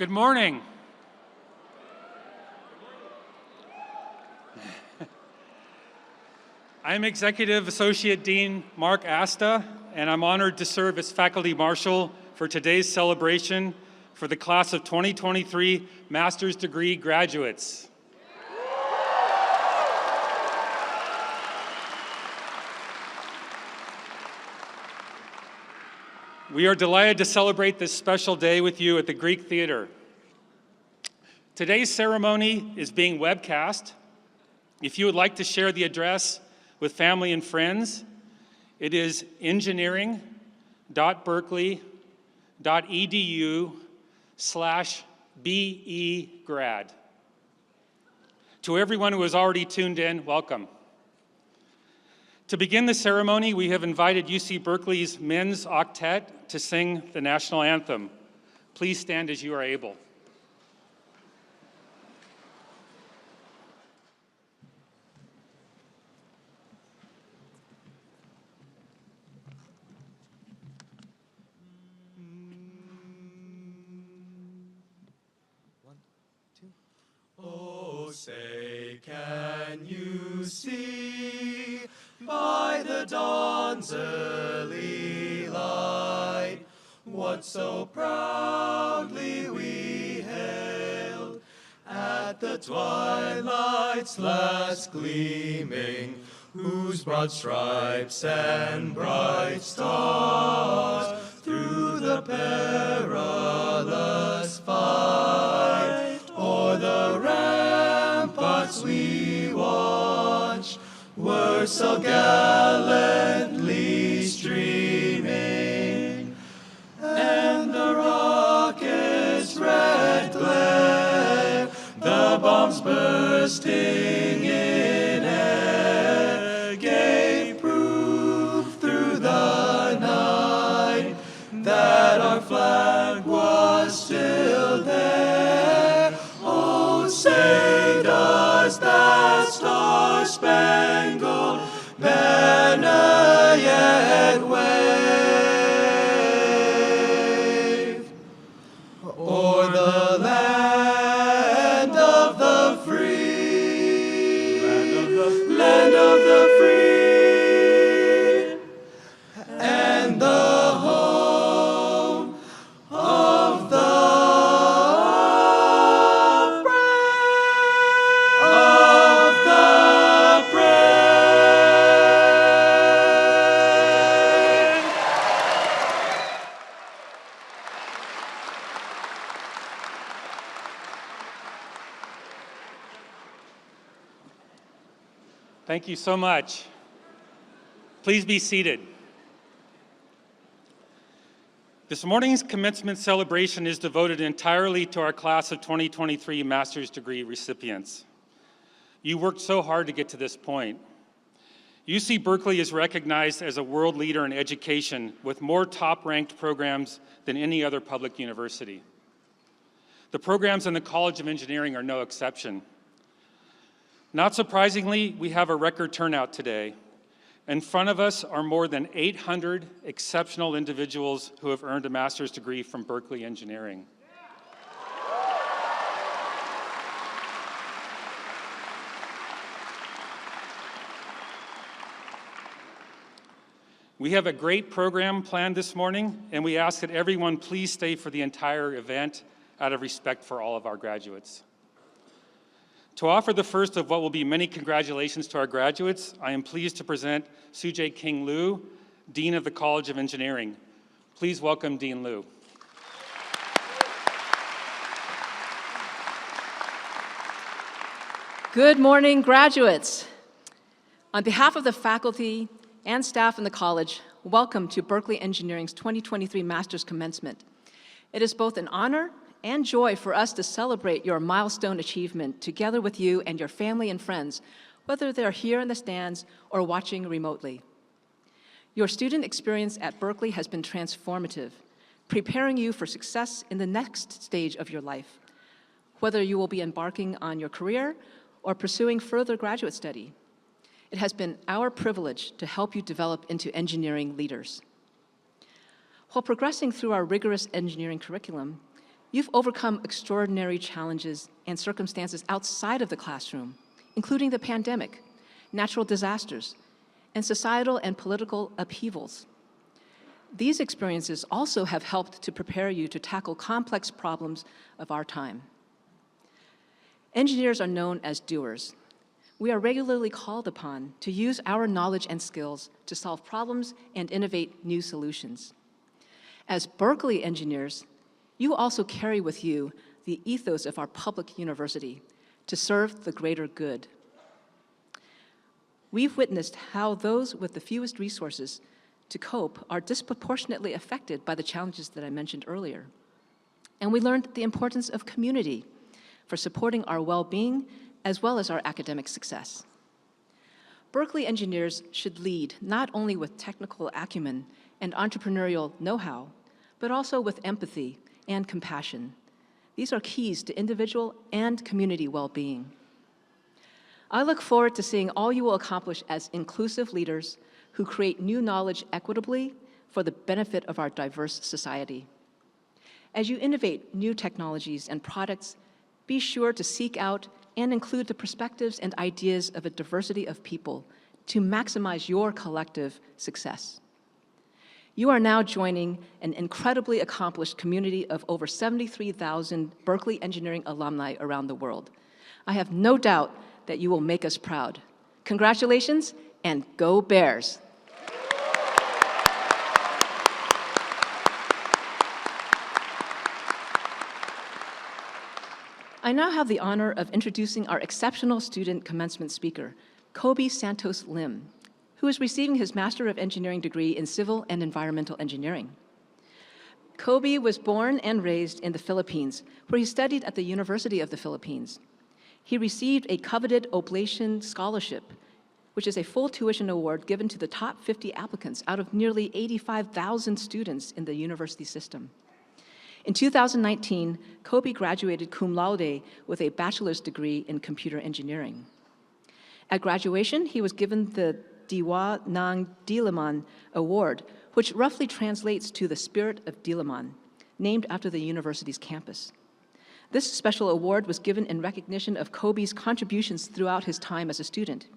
Good morning. I'm Executive Associate Dean Mark Asta, and I'm honored to serve as Faculty Marshal for today's celebration for the class of 2023 Master's Degree graduates. We are delighted to celebrate this special day with you at the Greek Theater. Today's ceremony is being webcast. If you would like to share the address with family and friends, it is engineering.berkeley.edu/BE-grad. To everyone who has already tuned in, welcome. To begin the ceremony, we have invited UC Berkeley's Men's Octet to sing the national anthem. Please stand as you are able. Oh, say, can you see by the dawn's early light what so proudly we hailed at the twilight's last gleaming, whose broad stripes and bright stars through the perilous fight o'er the ramparts we watched were so gallantly streaming, and the rocket's red glare, the bombs bursting in air, gave proof through the night that our flag was still there. Oh, say, does that star-spangled banner yet wave o'er the land of the free, land of the free, and the home of the Thank you so much. Please be seated. This morning's commencement celebration is devoted entirely to our class of 2023 master's degree recipients. You worked so hard to get to this point. UC Berkeley is recognized as a world leader in education with more top-ranked programs than any other public university. The programs in the College of Engineering are no exception. Not surprisingly, we have a record turnout today. In front of us are more than 800 exceptional individuals who have earned a master's degree from Berkeley Engineering. We have a great program planned this morning, and we ask that everyone please stay for the entire event out of respect for all of our graduates. To offer the first of what will be many congratulations to our graduates, I am pleased to present Sujay King Liu, Dean of the College of Engineering. Please welcome Dean Liu. Good morning, graduates. On behalf of the faculty and staff in the college, welcome to Berkeley Engineering's 2023 Master's Commencement. It is both an honor and joy for us to celebrate your milestone achievement together with you and your family and friends, whether they're here in the stands or watching remotely. Your student experience at Berkeley has been transformative, preparing you for success in the next stage of your life, whether you will be embarking on your career or pursuing further graduate study. It has been our privilege to help you develop into engineering leaders. While progressing through our rigorous engineering curriculum, You've overcome extraordinary challenges and circumstances outside of the classroom, including the pandemic, natural disasters, and societal and political upheavals. These experiences also have helped to prepare you to tackle complex problems of our time. Engineers are known as doers. We are regularly called upon to use our knowledge and skills to solve problems and innovate new solutions. As Berkeley engineers, you also carry with you the ethos of our public university to serve the greater good. We've witnessed how those with the fewest resources to cope are disproportionately affected by the challenges that I mentioned earlier. And we learned the importance of community for supporting our well-being as well as our academic success. Berkeley engineers should lead not only with technical acumen and entrepreneurial know-how, but also with empathy and compassion. These are keys to individual and community well-being. I look forward to seeing all you will accomplish as inclusive leaders who create new knowledge equitably for the benefit of our diverse society. As you innovate new technologies and products, be sure to seek out and include the perspectives and ideas of a diversity of people to maximize your collective success. You are now joining an incredibly accomplished community of over 73,000 Berkeley Engineering alumni around the world. I have no doubt that you will make us proud. Congratulations, and go Bears! I now have the honor of introducing our exceptional student commencement speaker, Coby Lim, who is receiving his Master of Engineering degree in Civil and Environmental Engineering. Coby was born and raised in the Philippines, where he studied at the University of the Philippines. He received a coveted Oblation Scholarship, which is a full tuition award given to the top 50 applicants out of nearly 85,000 students in the university system. In 2019, Coby graduated cum laude with a bachelor's degree in computer engineering. At graduation, he was given the Diwa ng Diliman Award, which roughly translates to the Spirit of Diliman, named after the university's campus. This special award was given in recognition of Coby's contributions throughout his time as a student.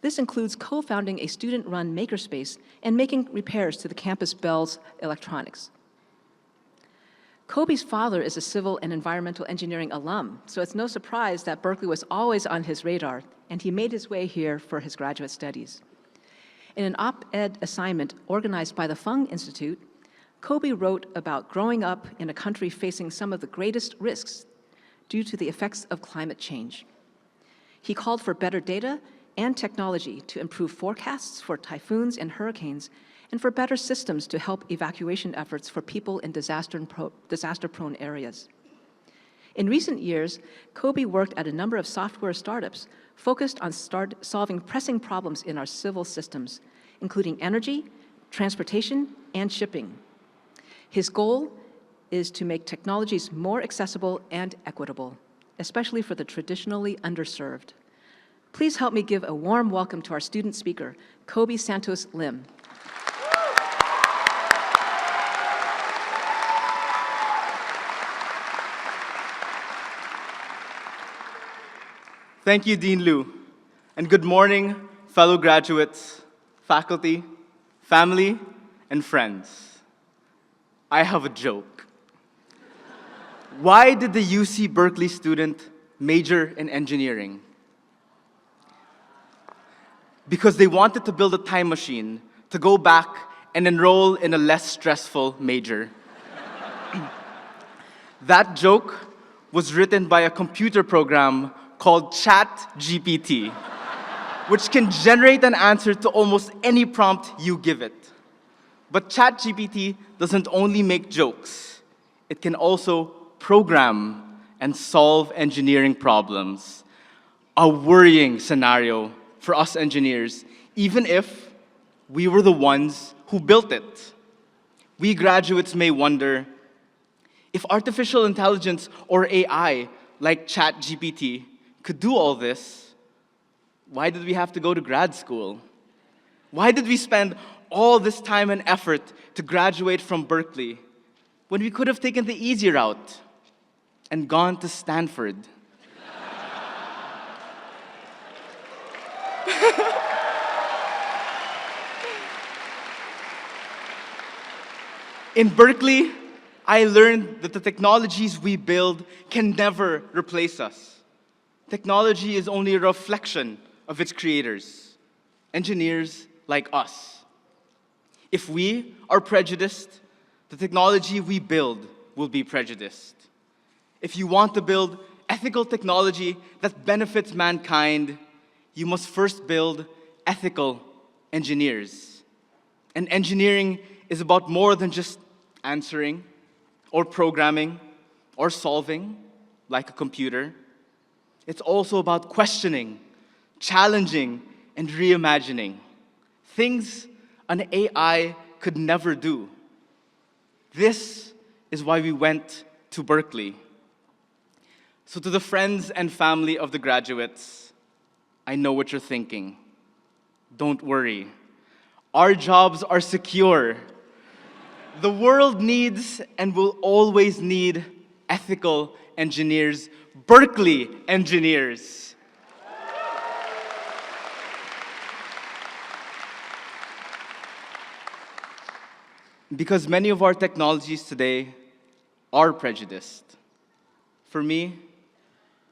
This includes co-founding a student-run makerspace and making repairs to the campus Bell's electronics. Coby's father is a civil and environmental engineering alum, so it's no surprise that Berkeley was always on his radar, and he made his way here for his graduate studies. In an op-ed assignment organized by the Fung Institute, Coby wrote about growing up in a country facing some of the greatest risks due to the effects of climate change. He called for better data and technology to improve forecasts for typhoons and hurricanes, and for better systems to help evacuation efforts for people in disaster-prone areas. In recent years, Coby worked at a number of software startups focused on solving pressing problems in our civil systems, including energy, transportation, and shipping. His goal is to make technologies more accessible and equitable, especially for the traditionally underserved. Please help me give a warm welcome to our student speaker, Coby Lim. Thank you, Dean Liu, and good morning, fellow graduates, faculty, family, and friends. I have a joke. Why did the UC Berkeley student major in engineering? Because they wanted to build a time machine to go back and enroll in a less stressful major. That joke was written by a computer program called ChatGPT, which can generate an answer to almost any prompt you give it. But ChatGPT doesn't only make jokes, it can also program and solve engineering problems. A worrying scenario for us engineers, even if we were the ones who built it. We graduates may wonder, if artificial intelligence or AI, like ChatGPT, could do all this, why did we have to go to grad school? Why did we spend all this time and effort to graduate from Berkeley? when we could have taken the easy route and gone to Stanford. In Berkeley, I learned that the technologies we build can never replace us. Technology is only a reflection of its creators, engineers like us. If we are prejudiced, the technology we build will be prejudiced. If you want to build ethical technology that benefits mankind, you must first build ethical engineers. And engineering is about more than just answering or programming or solving like a computer. It's also about questioning, challenging, and reimagining things an AI could never do. This is why we went to Berkeley. So to the friends and family of the graduates, I know what you're thinking. Don't worry. Our jobs are secure. The world needs and will always need ethical engineers, Berkeley engineers. Because many of our technologies today are prejudiced. For me,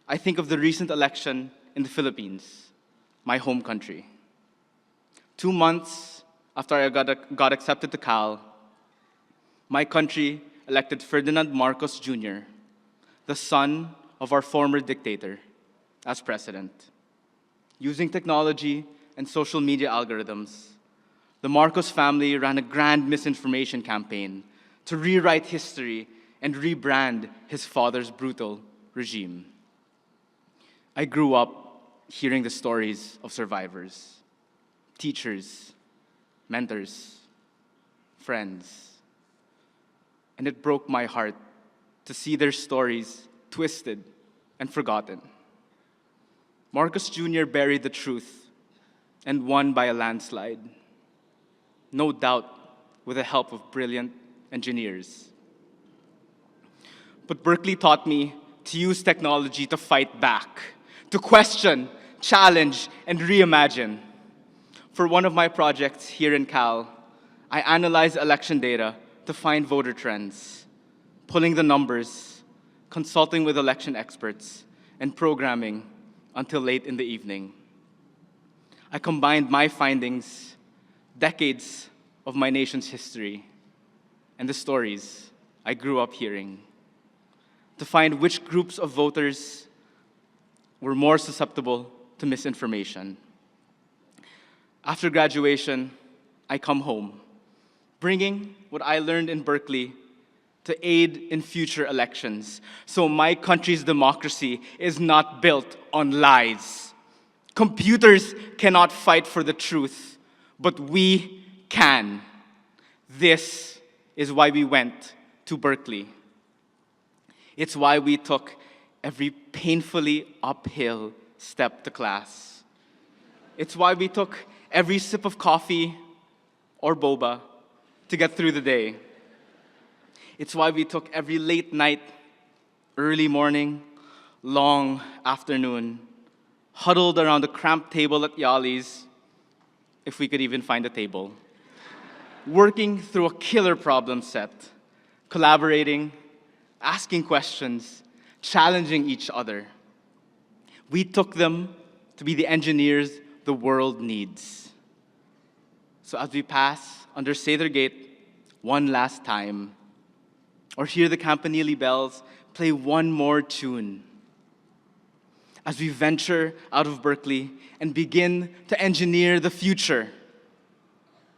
I think of the recent election in the Philippines, my home country. 2 months after I got accepted to Cal, my country elected Ferdinand Marcos Jr., the son of our former dictator, as president. Using technology and social media algorithms, the Marcos family ran a grand misinformation campaign to rewrite history and rebrand his father's brutal regime. I grew up hearing the stories of survivors, teachers, mentors, friends. And it broke my heart to see their stories twisted and forgotten. Marcos Jr. buried the truth and won by a landslide. No doubt with the help of brilliant engineers. But Berkeley taught me to use technology to fight back, to question, challenge, and reimagine. For one of my projects here in Cal, I analyzed election data to find voter trends, pulling the numbers, consulting with election experts, and programming until late in the evening. I combined my findings, decades of my nation's history, and the stories I grew up hearing to find which groups of voters were more susceptible to misinformation. After graduation, I come home, bringing what I learned in Berkeley to aid in future elections. So my country's democracy is not built on lies. Computers cannot fight for the truth, but we can. This is why we went to Berkeley. It's why we took every painfully uphill step to class. It's why we took every sip of coffee or boba to get through the day. It's why we took every late night, early morning, long afternoon, huddled around a cramped table at Yali's, if we could even find a table, working through a killer problem set, collaborating, asking questions, challenging each other. We took them to be the engineers the world needs. So as we pass under Sather Gate one last time, or hear the Campanile bells play one more tune, as we venture out of Berkeley and begin to engineer the future,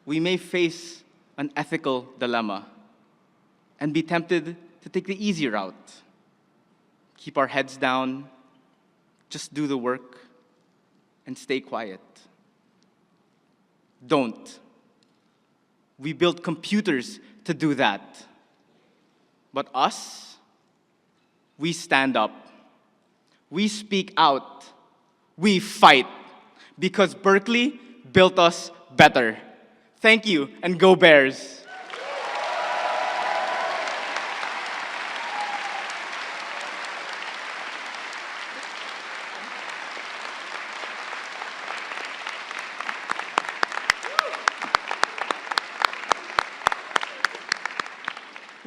we may face an ethical dilemma and be tempted to take the easy route. Keep our heads down, just do the work, and stay quiet. Don't. We built computers to do that. But us, we stand up. We speak out. We fight. Because Berkeley built us better. Thank you, and go Bears.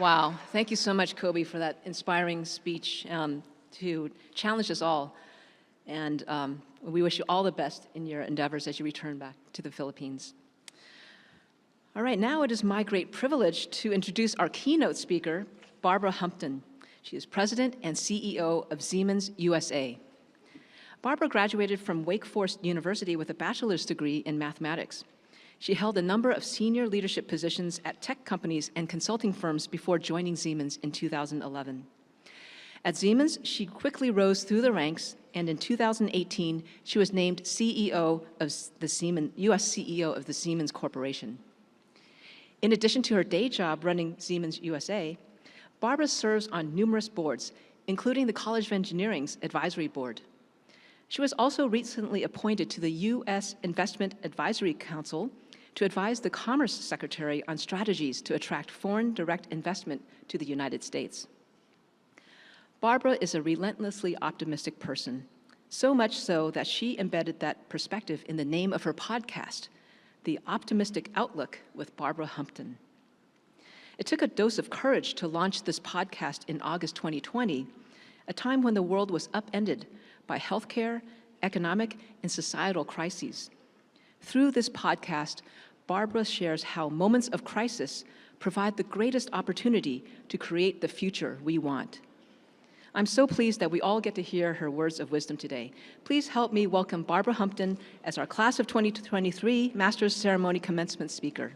Wow, thank you so much, Coby, for that inspiring speech to challenge us all. And we wish you all the best in your endeavors as you return back to the Philippines. All right, now it is my great privilege to introduce our keynote speaker, Barbara Humpton. She is president and CEO of Siemens USA. Barbara graduated from Wake Forest University with a bachelor's degree in mathematics. She held a number of senior leadership positions at tech companies and consulting firms before joining Siemens in 2011. At Siemens, she quickly rose through the ranks, and in 2018, she was named CEO of the Siemens, US CEO of the Siemens Corporation. In addition to her day job running Siemens USA, Barbara serves on numerous boards, including the College of Engineering's advisory board. She was also recently appointed to the U.S. Investment Advisory Council to advise the Commerce Secretary on strategies to attract foreign direct investment to the United States. Barbara is a relentlessly optimistic person, so much so that she embedded that perspective in the name of her podcast, The Optimistic Outlook with Barbara Humpton. It took a dose of courage to launch this podcast in August 2020, a time when the world was upended by healthcare, economic, and societal crises. Through this podcast, Barbara shares how moments of crisis provide the greatest opportunity to create the future we want. I'm so pleased that we all get to hear her words of wisdom today. Please help me welcome Barbara Humpton as our Class of 2023 Master's Ceremony Commencement speaker.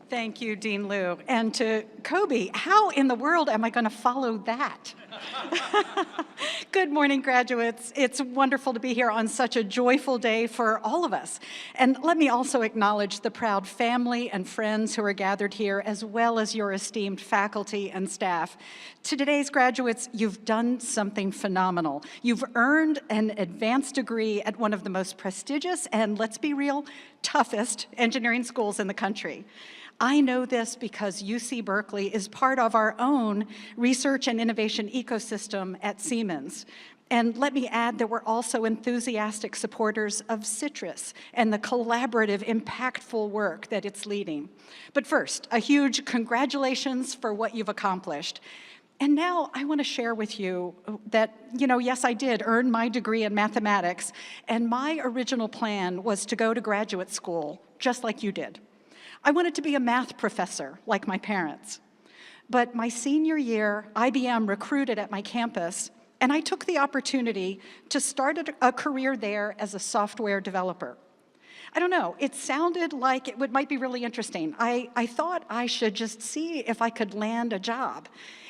Thank you, Dean Liu. And to Coby, how in the world am I going to follow that? Good morning, graduates. It's wonderful to be here on such a joyful day for all of us. And let me also acknowledge the proud family and friends who are gathered here, as well as your esteemed faculty and staff. To today's graduates, you've done something phenomenal. You've earned an advanced degree at one of the most prestigious and, let's be real, toughest engineering schools in the country. I know this because UC Berkeley is part of our own research and innovation ecosystem at Siemens. And let me add that we're also enthusiastic supporters of Citrus and the collaborative, impactful work that it's leading. But first, a huge congratulations for what you've accomplished. And now I want to share with you that, yes, I did earn my degree in mathematics, and my original plan was to go to graduate school, just like you did. I wanted to be a math professor, like my parents. But my senior year, IBM recruited at my campus, and I took the opportunity to start a career there as a software developer. I don't know, it sounded like it might be really interesting. I thought I should just see if I could land a job.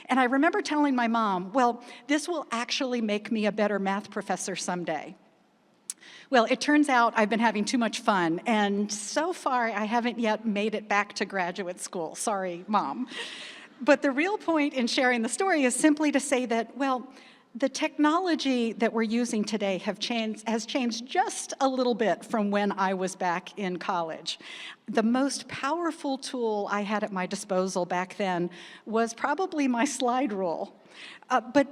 And I remember telling my mom, well, this will actually make me a better math professor someday. Well, it turns out I've been having too much fun, and so far I haven't yet made it back to graduate school. Sorry, Mom. But the real point in sharing the story is simply to say that, well, the technology that we're using today has changed just a little bit from when I was back in college. The most powerful tool I had at my disposal back then was probably my slide rule. But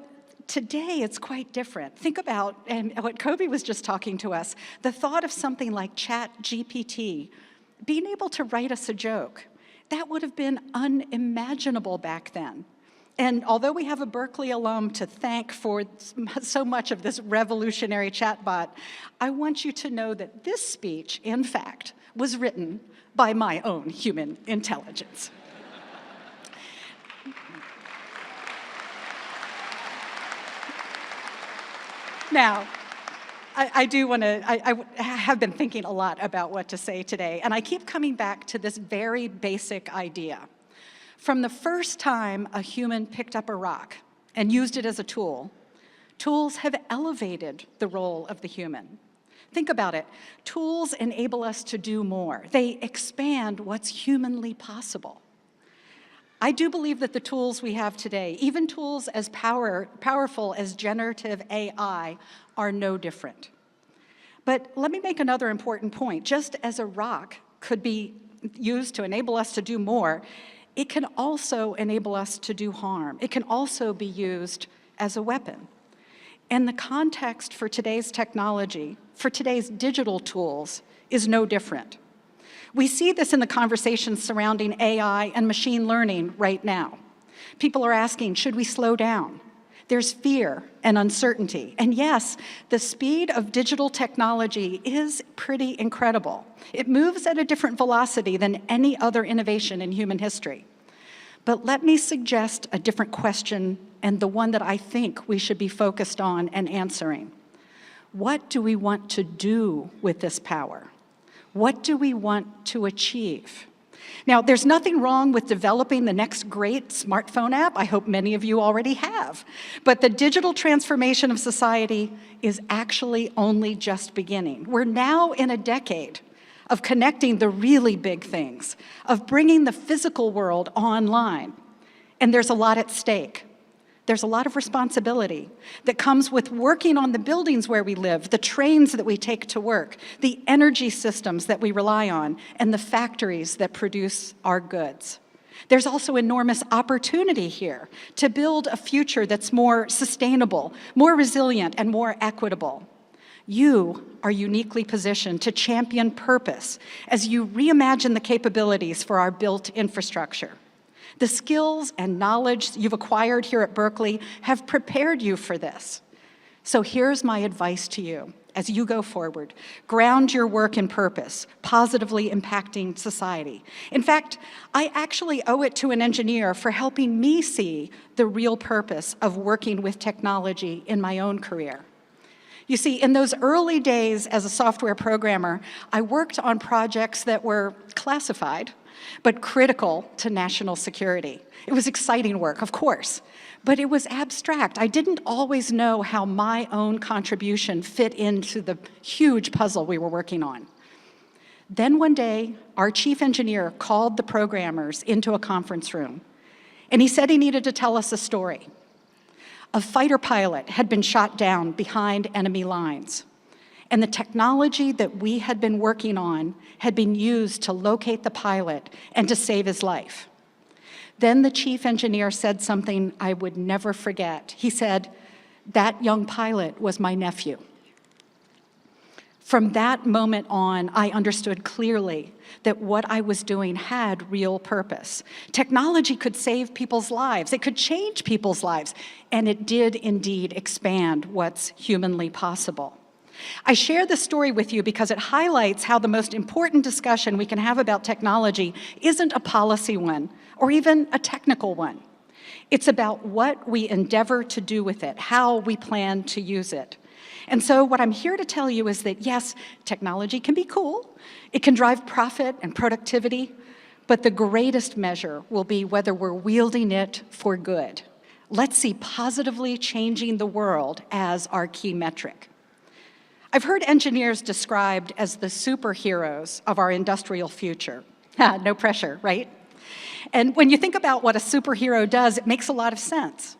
today, it's quite different. Think about, and what Coby was just talking to us, the thought of something like ChatGPT, being able to write us a joke. That would have been unimaginable back then. And although we have a Berkeley alum to thank for so much of this revolutionary chatbot, I want you to know that this speech, in fact, was written by my own human intelligence. Now, I have been thinking a lot about what to say today, and I keep coming back to this very basic idea. From the first time a human picked up a rock and used it as a tool, tools have elevated the role of the human. Think about it. Tools enable us to do more. They expand what's humanly possible. I do believe that the tools we have today, even tools as powerful as generative AI, are no different. But let me make another important point. Just as a rock could be used to enable us to do more, it can also enable us to do harm. It can also be used as a weapon. And the context for today's technology, for today's digital tools, is no different. We see this in the conversations surrounding AI and machine learning right now. People are asking, should we slow down? There's fear and uncertainty. And yes, the speed of digital technology is pretty incredible. It moves at a different velocity than any other innovation in human history. But let me suggest a different question, and the one that I think we should be focused on and answering. What do we want to do with this power? What do we want to achieve? Now, there's nothing wrong with developing the next great smartphone app. I hope many of you already have. But the digital transformation of society is actually only just beginning. We're now in a decade of connecting the really big things, of bringing the physical world online. And there's a lot at stake. There's a lot of responsibility that comes with working on the buildings where we live, the trains that we take to work, the energy systems that we rely on, and the factories that produce our goods. There's also enormous opportunity here to build a future that's more sustainable, more resilient, and more equitable. You are uniquely positioned to champion purpose as you reimagine the capabilities for our built infrastructure. The skills and knowledge you've acquired here at Berkeley have prepared you for this. So here's my advice to you as you go forward. Ground your work in purpose, positively impacting society. In fact, I actually owe it to an engineer for helping me see the real purpose of working with technology in my own career. You see, in those early days as a software programmer, I worked on projects that were classified, but critical to national security. It was exciting work, of course, but it was abstract. I didn't always know how my own contribution fit into the huge puzzle we were working on. Then one day, our chief engineer called the programmers into a conference room, and he said he needed to tell us a story. A fighter pilot had been shot down behind enemy lines, and the technology that we had been working on had been used to locate the pilot and to save his life. Then the chief engineer said something I would never forget. He said, "That young pilot was my nephew." From that moment on, I understood clearly that what I was doing had real purpose. Technology could save people's lives, it could change people's lives, and it did indeed expand what's humanly possible. I share this story with you because it highlights how the most important discussion we can have about technology isn't a policy one or even a technical one. It's about what we endeavor to do with it, how we plan to use it. And so what I'm here to tell you is that, yes, technology can be cool, it can drive profit and productivity, but the greatest measure will be whether we're wielding it for good. Let's see positively changing the world as our key metric. I've heard engineers described as the superheroes of our industrial future. No pressure, right? And when you think about what a superhero does, it makes a lot of sense.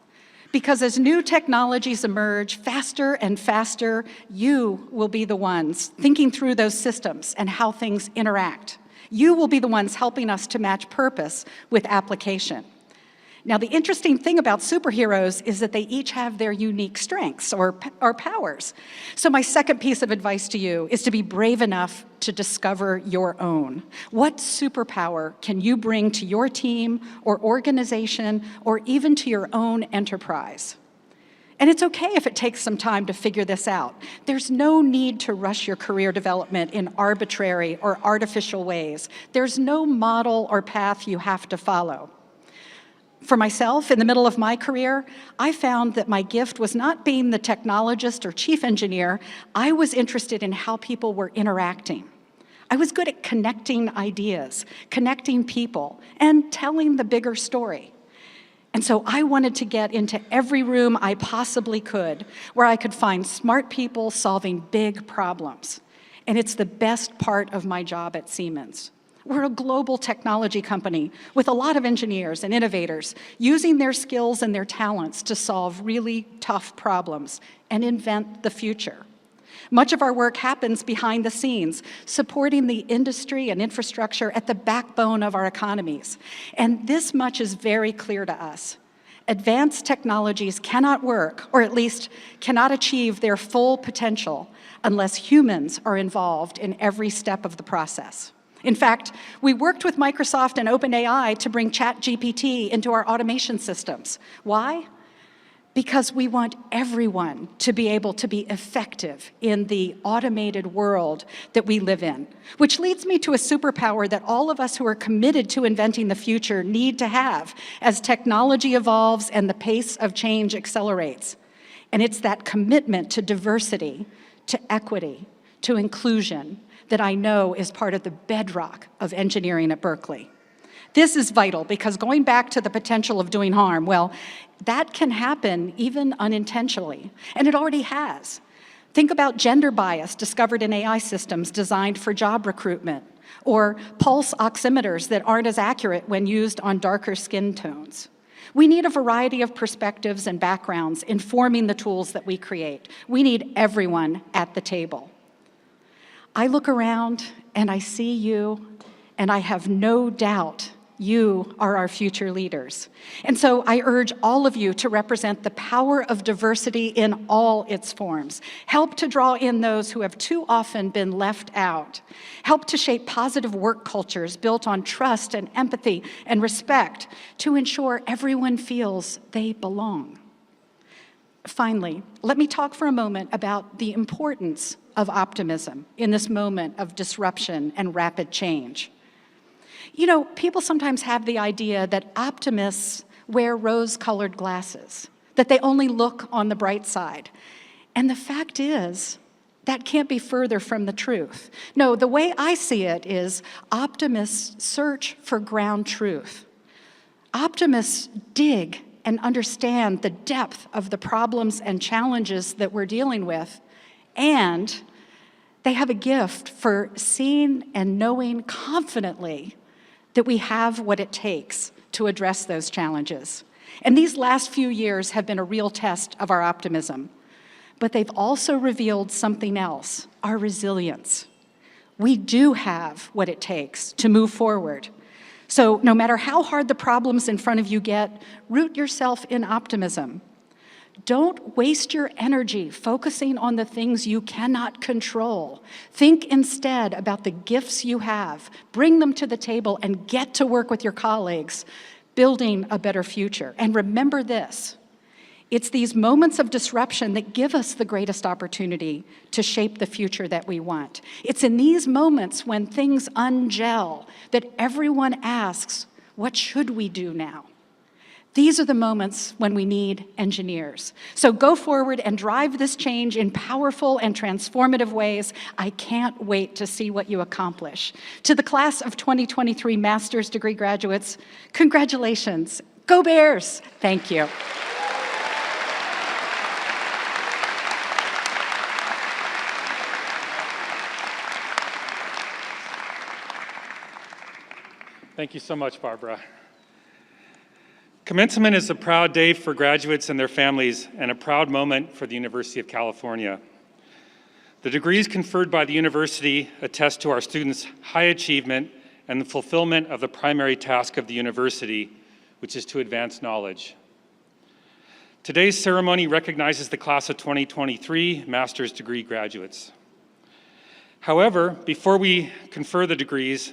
Because as new technologies emerge faster and faster, you will be the ones thinking through those systems and how things interact. You will be the ones helping us to match purpose with application. Now, the interesting thing about superheroes is that they each have their unique strengths or powers. So my second piece of advice to you is to be brave enough to discover your own. What superpower can you bring to your team or organization or even to your own enterprise? And it's okay if it takes some time to figure this out. There's no need to rush your career development in arbitrary or artificial ways. There's no model or path you have to follow. For myself, in the middle of my career, I found that my gift was not being the technologist or chief engineer. I was interested in how people were interacting. I was good at connecting ideas, connecting people, and telling the bigger story. And so I wanted to get into every room I possibly could, where I could find smart people solving big problems. And it's the best part of my job at Siemens. We're a global technology company with a lot of engineers and innovators using their skills and their talents to solve really tough problems and invent the future. Much of our work happens behind the scenes, supporting the industry and infrastructure at the backbone of our economies. And this much is very clear to us. Advanced technologies cannot work, or at least cannot achieve their full potential, unless humans are involved in every step of the process. In fact, we worked with Microsoft and OpenAI to bring ChatGPT into our automation systems. Why? Because we want everyone to be able to be effective in the automated world that we live in. Which leads me to a superpower that all of us who are committed to inventing the future need to have as technology evolves and the pace of change accelerates. And it's that commitment to diversity, to equity, to inclusion that I know is part of the bedrock of engineering at Berkeley. This is vital because going back to the potential of doing harm, well, that can happen even unintentionally, and it already has. Think about gender bias discovered in AI systems designed for job recruitment, or pulse oximeters that aren't as accurate when used on darker skin tones. We need a variety of perspectives and backgrounds informing the tools that we create. We need everyone at the table. I look around and I see you, and I have no doubt you are our future leaders. And so I urge all of you to represent the power of diversity in all its forms. Help to draw in those who have too often been left out. Help to shape positive work cultures built on trust and empathy and respect to ensure everyone feels they belong. Finally, let me talk for a moment about the importance of optimism in this moment of disruption and rapid change. You know, people sometimes have the idea that optimists wear rose-colored glasses, that they only look on the bright side. And the fact is, that can't be further from the truth. No, the way I see it is optimists search for ground truth. Optimists dig and understand the depth of the problems and challenges that we're dealing with, and they have a gift for seeing and knowing confidently that we have what it takes to address those challenges. And these last few years have been a real test of our optimism. But they've also revealed something else, our resilience. We do have what it takes to move forward. So no matter how hard the problems in front of you get, root yourself in optimism. Don't waste your energy focusing on the things you cannot control. Think instead about the gifts you have. Bring them to the table and get to work with your colleagues, building a better future. And remember this, it's these moments of disruption that give us the greatest opportunity to shape the future that we want. It's in these moments when things ungel that everyone asks, what should we do now? These are the moments when we need engineers. So go forward and drive this change in powerful and transformative ways. I can't wait to see what you accomplish. To the class of 2023 master's degree graduates, congratulations. Go Bears! Thank you. Thank you so much, Barbara. Commencement is a proud day for graduates and their families, and a proud moment for the University of California. The degrees conferred by the university attest to our students' high achievement and the fulfillment of the primary task of the university, which is to advance knowledge. Today's ceremony recognizes the class of 2023 master's degree graduates. However, before we confer the degrees,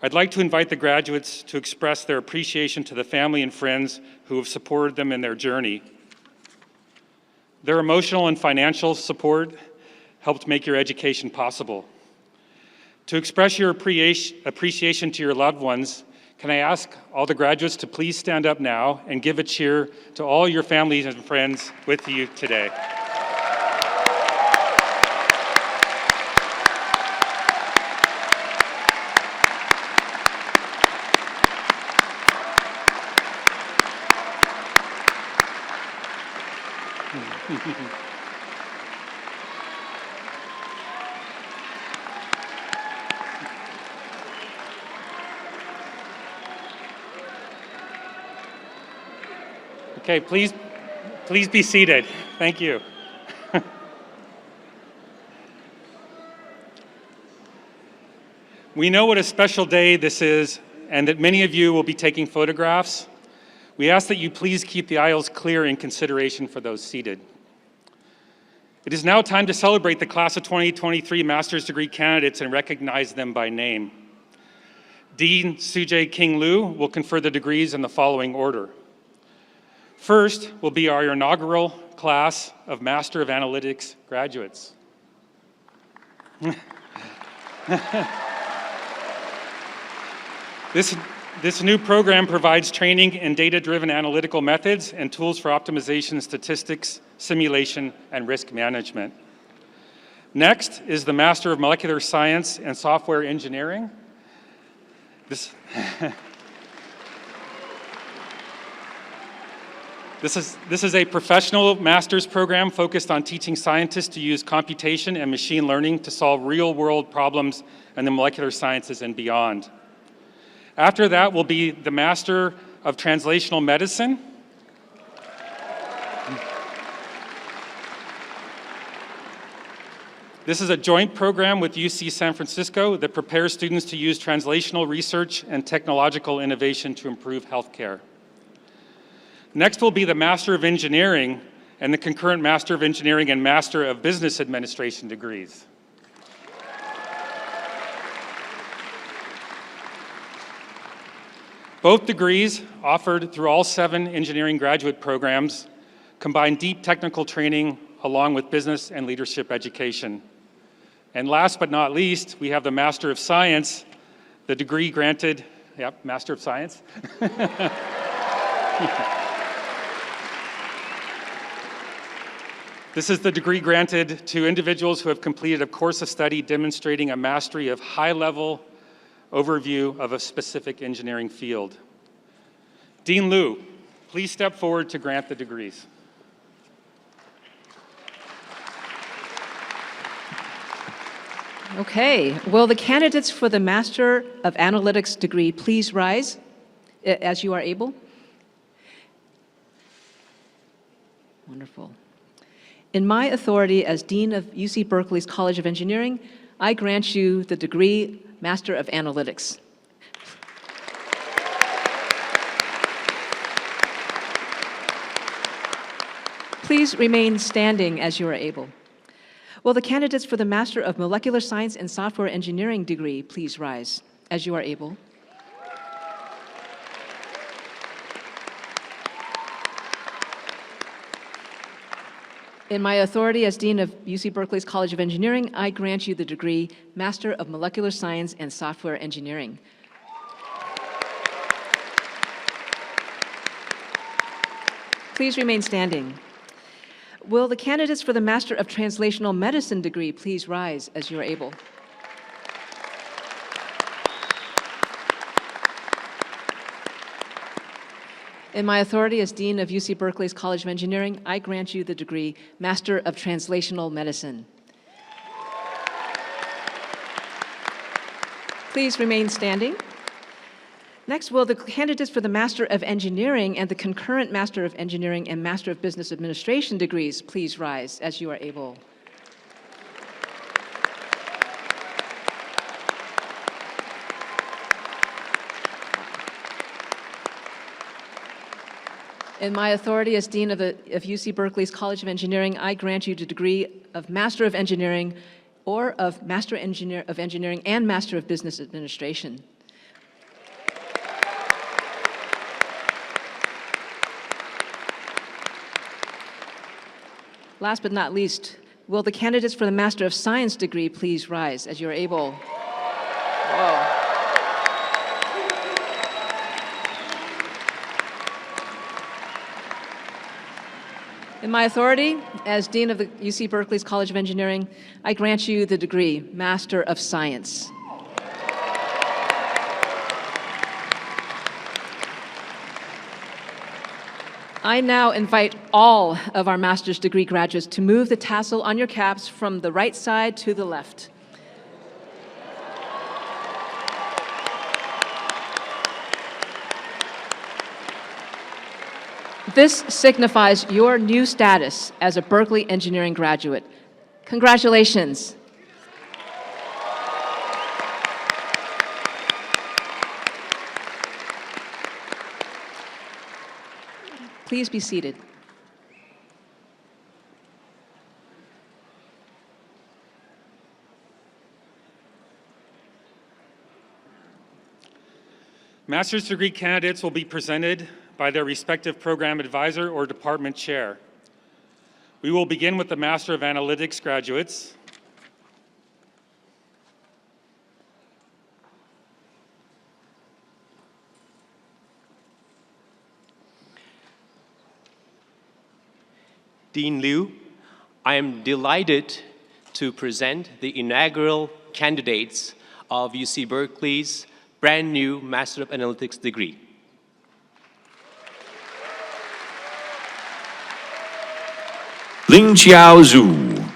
I'd like to invite the graduates to express their appreciation to the family and friends who have supported them in their journey. Their emotional and financial support helped make your education possible. To express your appreciation to your loved ones, can I ask all the graduates to please stand up now and give a cheer to all your families and friends with you today. Okay, please be seated. Thank you. We know what a special day this is, and that many of you will be taking photographs. We ask that you please keep the aisles clear in consideration for those seated. It is now time to celebrate the class of 2023 master's degree candidates and recognize them by name. Dean Sujay King Liu will confer the degrees in the following order. First will be our inaugural class of Master of Analytics graduates. This new program provides training in data-driven analytical methods and tools for optimization, statistics, simulation, and risk management. Next is the Master of Molecular Science and Software Engineering. This is a professional master's program focused on teaching scientists to use computation and machine learning to solve real-world problems in the molecular sciences and beyond. After that will be the Master of Translational Medicine. This is a joint program with UC San Francisco that prepares students to use translational research and technological innovation to improve healthcare. Next will be the Master of Engineering and the concurrent Master of Engineering and Master of Business Administration degrees. Both degrees, offered through all 7 engineering graduate programs, combine deep technical training along with business and leadership education. And last but not least, we have the Master of Science, the degree granted, Master of Science. This is the degree granted to individuals who have completed a course of study demonstrating a mastery of high-level overview of a specific engineering field. Dean Liu, please step forward to grant the degrees. Okay, will the candidates for the Master of Analytics degree please rise as you are able? Wonderful. In my authority as Dean of UC Berkeley's College of Engineering, I grant you the degree Master of Analytics. Please remain standing as you are able. Will the candidates for the Master of Molecular Science and Software Engineering degree please rise as you are able? In my authority as Dean of UC Berkeley's College of Engineering, I grant you the degree Master of Molecular Science and Software Engineering. Please remain standing. Will the candidates for the Master of Translational Medicine degree please rise as you are able? In my authority as Dean of UC Berkeley's College of Engineering, I grant you the degree Master of Translational Medicine. Please remain standing. Next, will the candidates for the Master of Engineering and the concurrent Master of Engineering and Master of Business Administration degrees please rise as you are able? In my authority as Dean of UC Berkeley's College of Engineering, I grant you the degree of Master of Engineering or of Master of Engineering and Master of Business Administration. Last but not least, will the candidates for the Master of Science degree please rise as you are able? Whoa. In my authority as Dean of the UC Berkeley's College of Engineering, I grant you the degree Master of Science. I now invite all of our master's degree graduates to move the tassel on your caps from the right side to the left. This signifies your new status as a Berkeley Engineering graduate. Congratulations. Please be seated. Master's degree candidates will be presented by their respective program advisor or department chair. We will begin with the Master of Analytics graduates. Dean Liu, I am delighted to present the inaugural candidates of UC Berkeley's brand new Master of Analytics degree. Ling Chiao Zhu.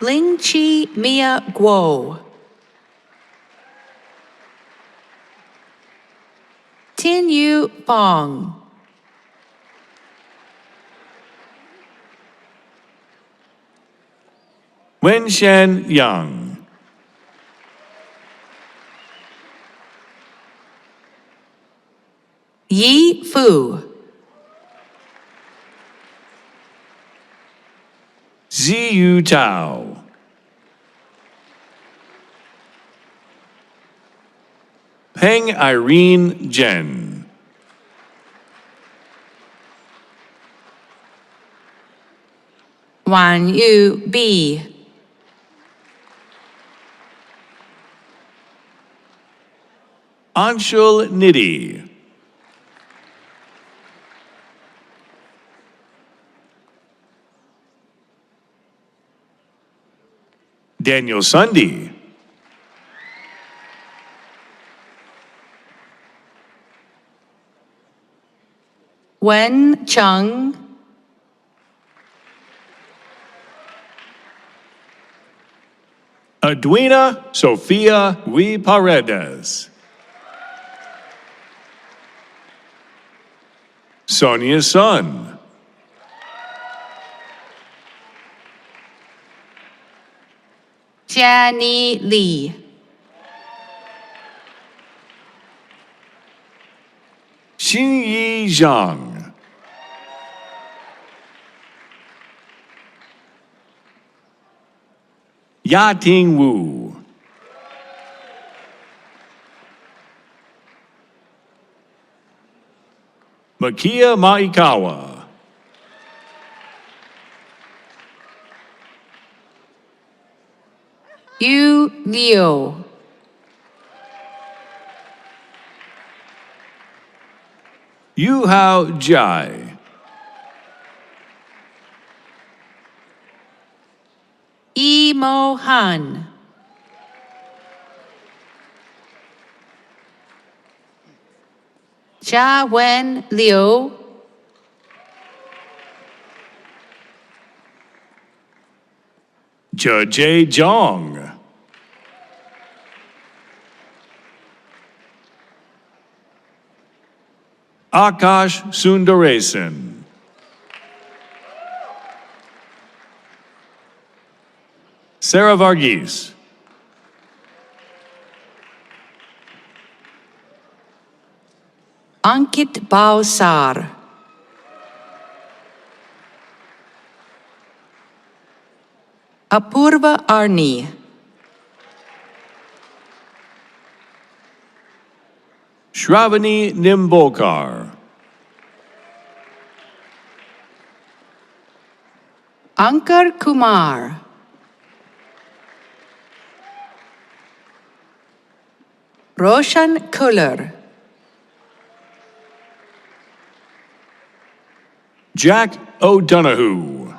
Ling Chi Mia Guo. Tin Yu Fong. Wenshan Yang. Yi Fu. Ziyu Tao. Peng Irene Jen. Wan Yu Bi. Anshul Nidhi. Daniel Sunday. Wen Cheng. Edwina Sofia V. Paredes. Sonia Sun. Jiani Li. Xinyi Zhang. Yating Wu. Makia Maikawa. Yu Liu. Yu Hao Jai. Yi Mo Han. Jia Wen Liu. Jie Zhang. Akash Sundaresan. Sarah Varghese. Ankit Bausar. Apurva Arni. Shravani Nimbolkar. Ankar Kumar. Roshan Kuller. Jack O'Donoghue.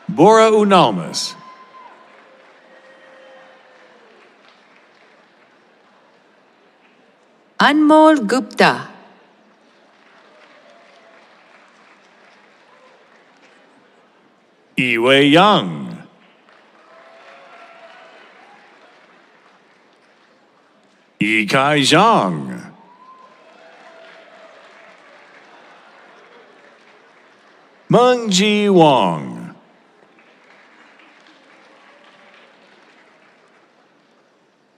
Bora Unalmas. Anmol Gupta. Iwei Yang. Yikai Zhang. Meng Ji Wang.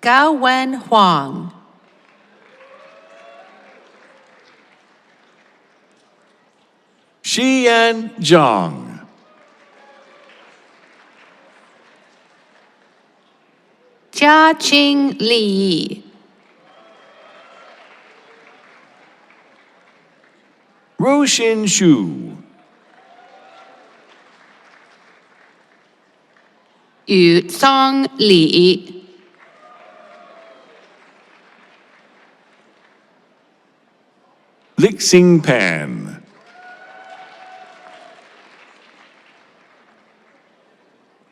Gao Wen Huang, Xian Zhang, Jiaqing Li, Ruxin Xu, Yu Song Li, Lixing Pan,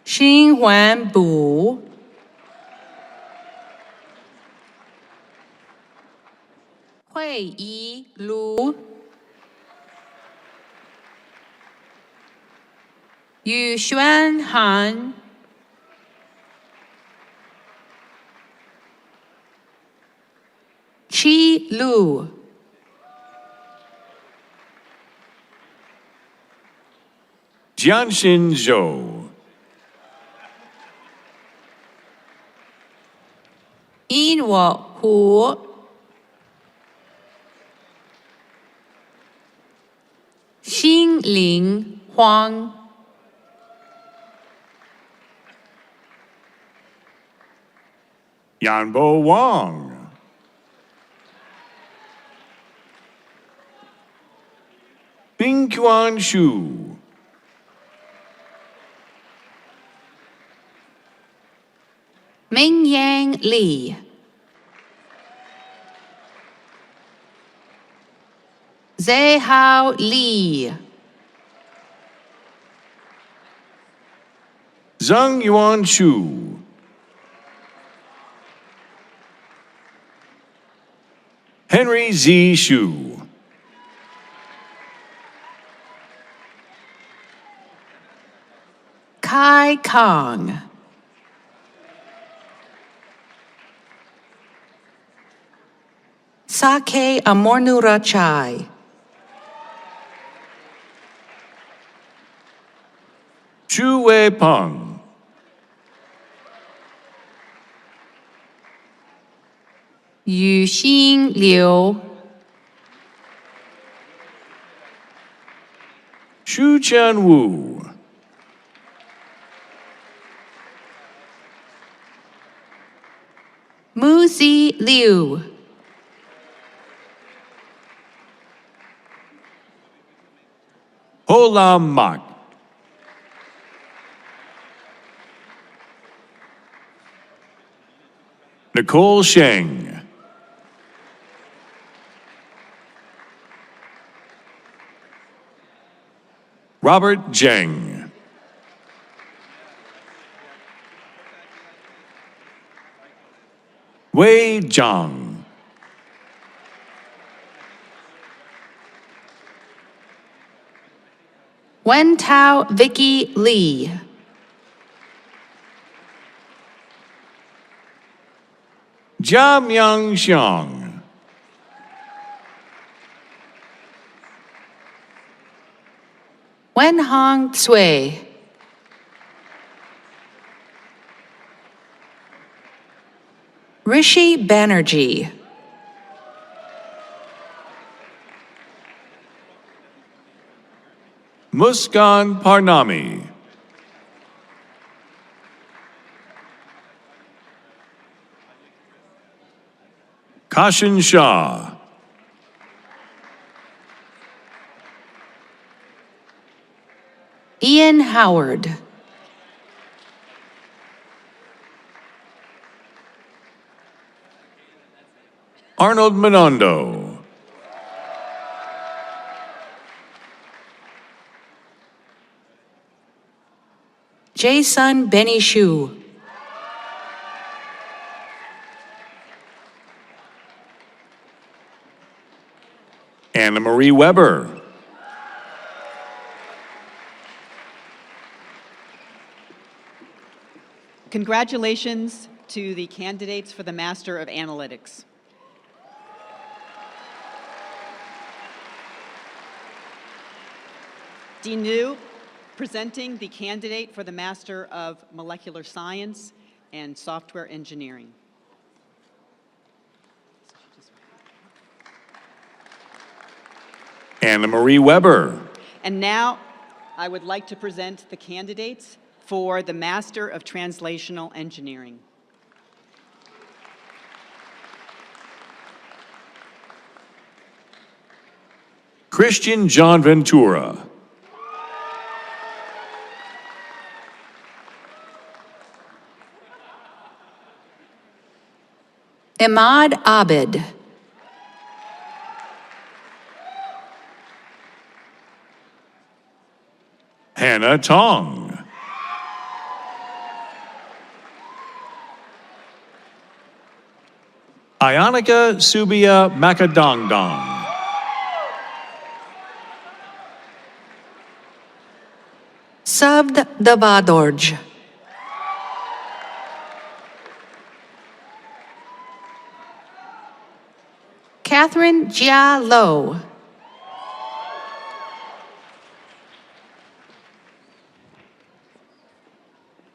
Xin Huan Bu, Hui Yi Lu, Yu Xuan Han, Qi Lu, Jianxin Zhou, Yin Wo Hu, Xin Ling Huang, Yanbo Wang, Bingquan Xu, Ming Yang Li, Zehao Li, Zhang Yuan Shu, Henry Z. Shu, Kai Kong, Sake Amornura Chai, Chu Wei Peng, Yu Xin Liu, Xu Chen Wu, Muzi Liu, Ho Lam Mak, Nicole Sheng, Robert Zheng, Wei Zhang, Wen Tao Vicky Li, Jia Myang Xiang, Wen Hong Cui, Rishi Banerjee, Muskan Parnami, Kashin Shah, Ian Howard, Arnold Minondo, Jason Benny Shu, Anna Marie Weber, Congratulations to the candidates for the Master of Analytics. Dean Liu, presenting the candidate for the Master of Molecular Science and Software Engineering. Anna Marie Weber. And now I would like to present the candidates for the Master of Translational Engineering. Christian John Ventura. Imad Abid. Hannah Tong. Ionica Subia Makadongdong. Sabd Davadorj. Catherine Jia Lo.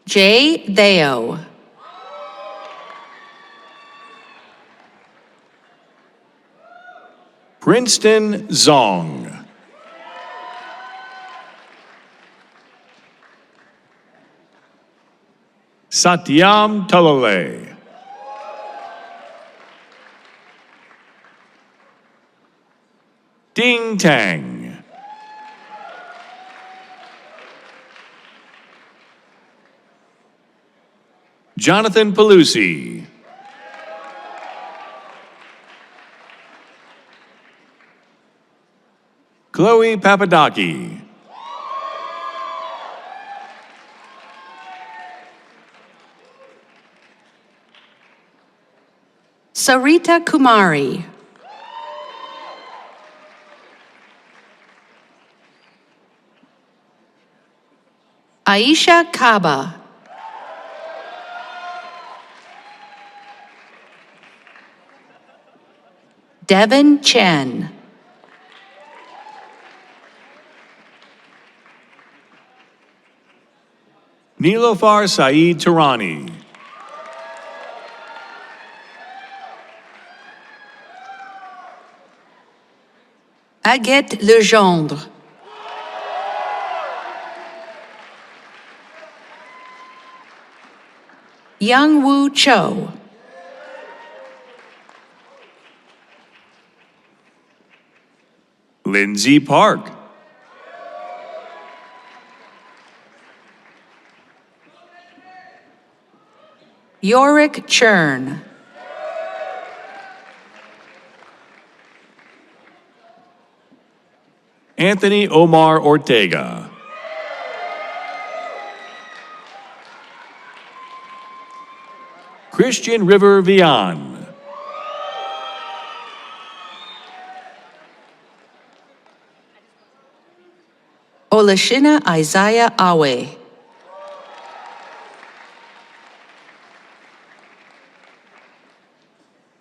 Jay Deo. Princeton Zong. Satyam Talale. Ding Tang. Jonathan Pelusi. Chloe Papadaki. Sarita Kumari. Aisha Kaba. Devin Chen. Nilofar Saeed Tarani. Aguette Legendre. Young Woo Cho. Lindsay Park. Yorick Churn. Anthony Omar Ortega. Christian River Vian. Olashina Isaiah Awe.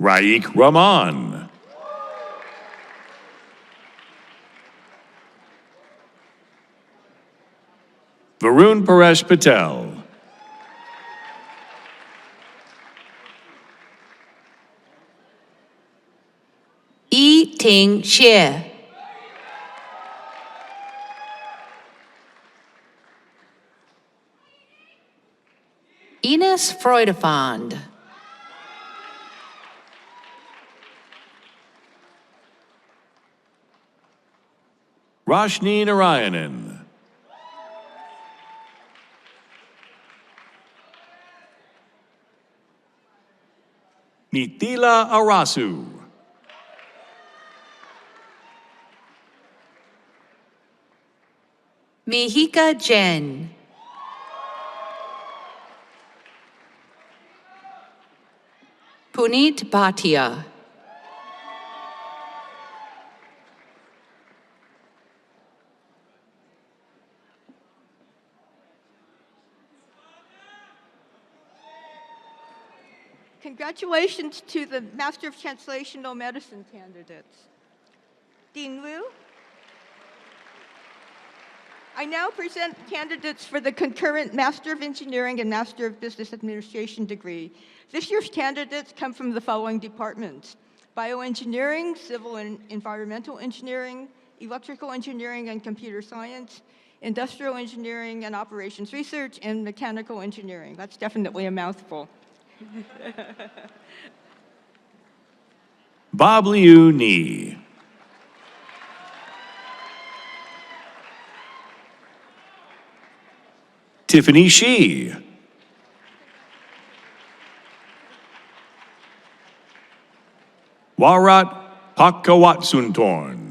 Raik Rahman. Varun Paresh Patel. Yi Ting Xie. Ines Freudefond. Roshni Narayanan. Nitila Arasu. Mihika Jen. Puneet Bhatia. Congratulations to the Master of Translational Medicine candidates. Dean Liu. I now present candidates for the concurrent Master of Engineering and Master of Business Administration degree. This year's candidates come from the following departments: Bioengineering, Civil and Environmental Engineering, electrical engineering and computer science, industrial engineering and operations research, and mechanical engineering. That's definitely a mouthful. Bob Liu Ni. Tiffany Shi. Warat Pakawatsuntorn.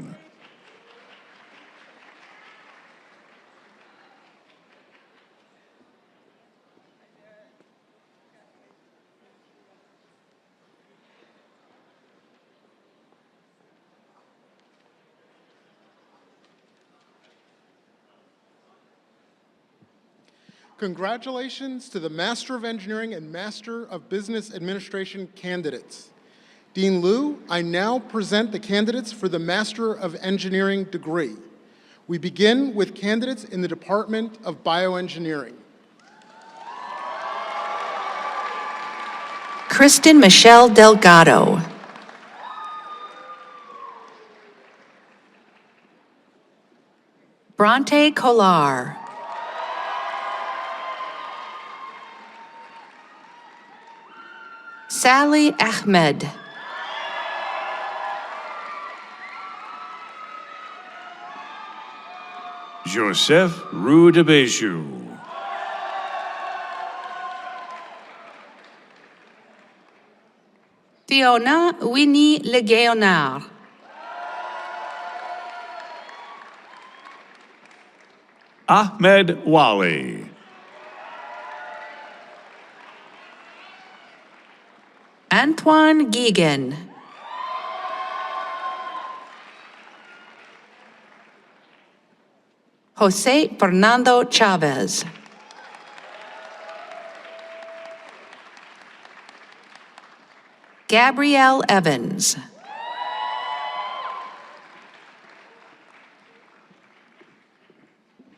Congratulations to the Master of Engineering and Master of Business Administration candidates. Dean Liu, I now present the candidates for the Master of Engineering degree. We begin with candidates in the Department of Bioengineering. Kristen Michelle Delgado. Bronte Kolar. Sally Ahmed. Joseph Rudebeju. Fiona Winnie Legueonard. Ahmed Wali. Antoine Guigan. Jose Fernando Chavez. Gabrielle Evans.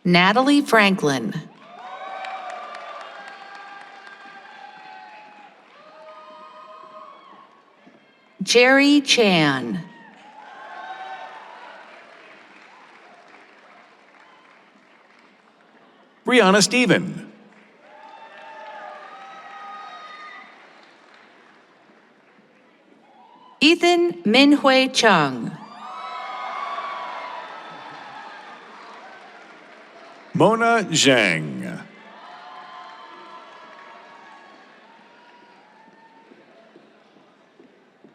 Natalie Franklin. Jerry Chan. Brianna Stephen. Ethan Minhui Chung. Mona Zhang.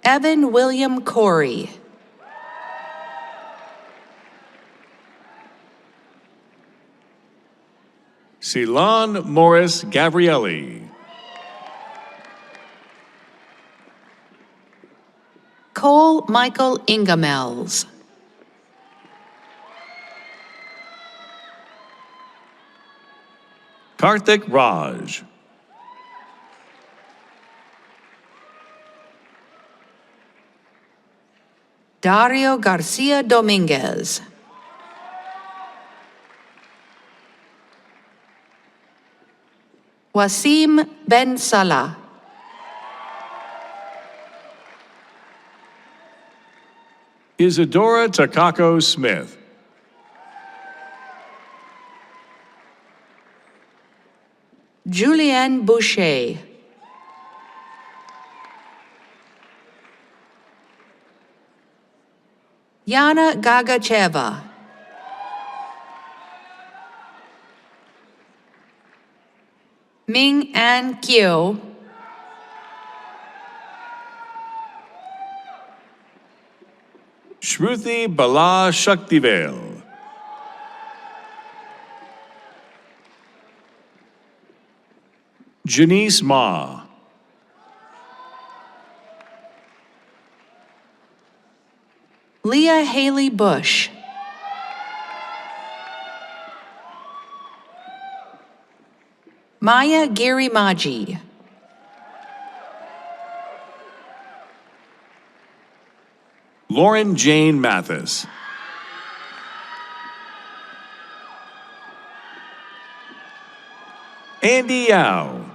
Evan William Corey. Ceylon Morris Gabrielli. Cole Michael Ingamels. Karthik Raj. Dario Garcia Dominguez. Wasim Ben Salah. Isadora Takako Smith. Julianne Boucher. Yana Gagacheva. Ming An Kyo. Shruti Bala Shaktivel. Janice Ma. Leah Haley Bush. Maya Girimaji. Lauren Jane Mathis. Andy Yao.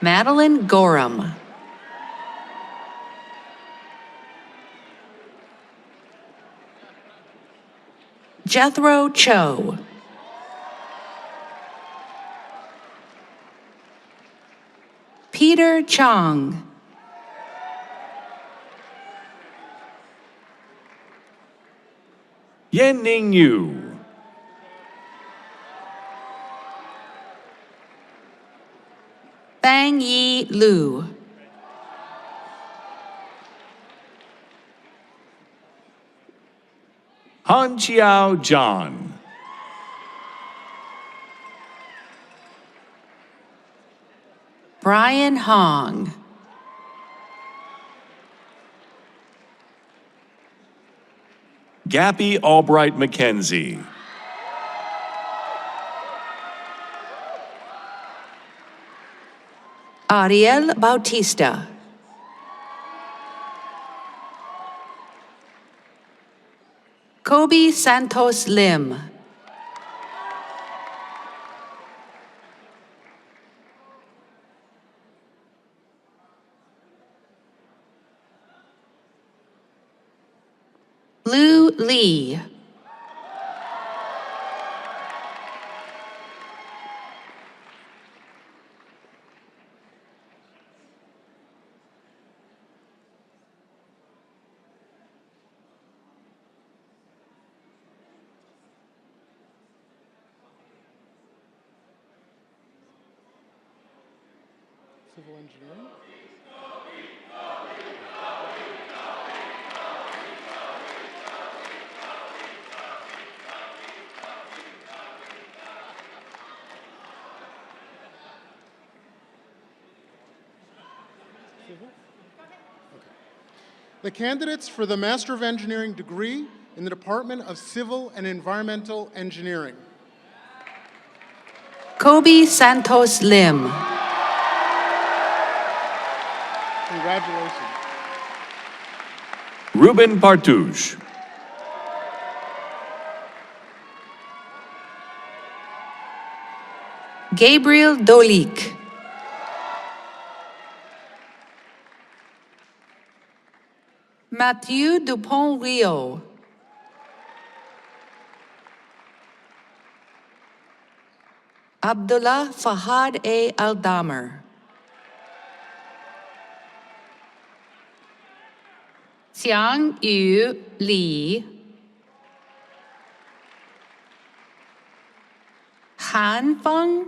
Madeline Gorham. Jethro Cho. Peter Chong. Yenning Yu. Fang Yi Lu. Han Chiao John. Brian Hong. Gappy Albright McKenzie. Ariel Bautista. Coby Santos Lim. Lu Lee. Civil engineering. The candidates for the Master of Engineering degree in the Department of Civil and Environmental Engineering. Coby Santos Lim. Congratulations. Ruben Partouche. Gabriel Dolik. Mathieu Dupont-Rio. Abdullah Fahad A. Aldamer. Xiang Yu Li. Han Feng.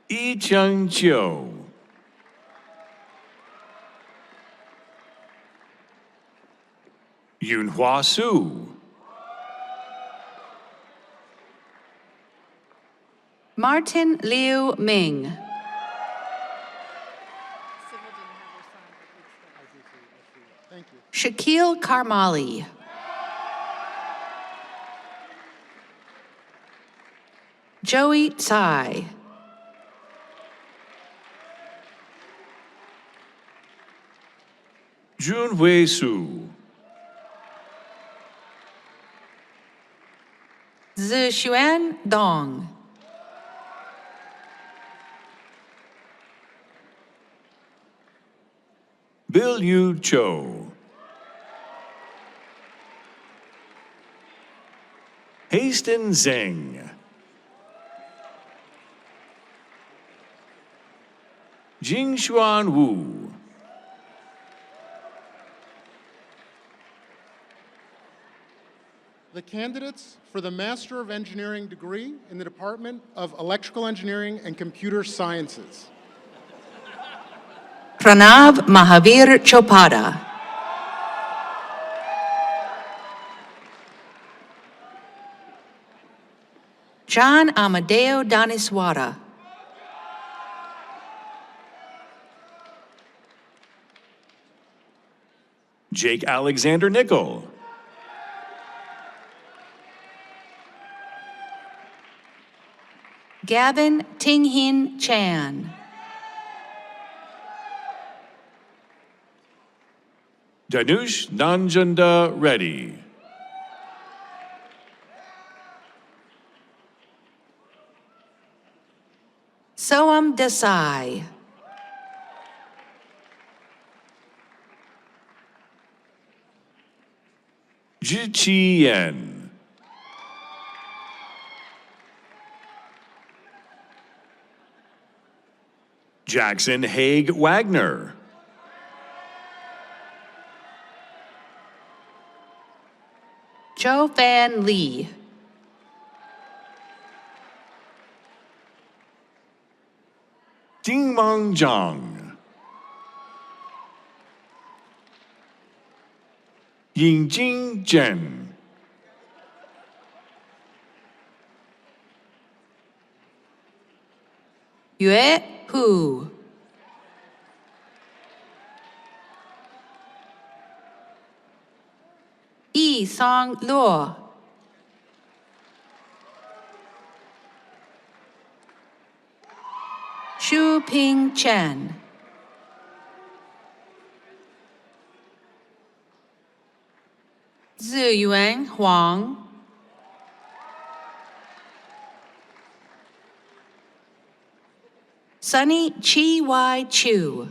Yi Cheng Chiu. Yunhua Su. Martin Liu Ming. Thank you. Shaquille Karmali. Joey Tsai. Junhui Su. Zixuan Dong. Bill Yu Cho. Hasten Zeng. Jingshuan Wu. The candidates for the Master of Engineering degree in the Department of Electrical Engineering and Computer Sciences. Pranav Mahavir Chopada. John Amadeo Daniswara. Jake Alexander Nickel. Gavin Tinghin Chan. Danush Nanjanda Reddy. Soam Desai. Zhi Yen. Jackson Haig Wagner. Joe Van Lee. Dingmeng Zhang. Yingjing Zhen. Yue Hu. Yi Song Luo. Xu Ping Chen. Ziyuan Huang. Sunny Chi Y Chu.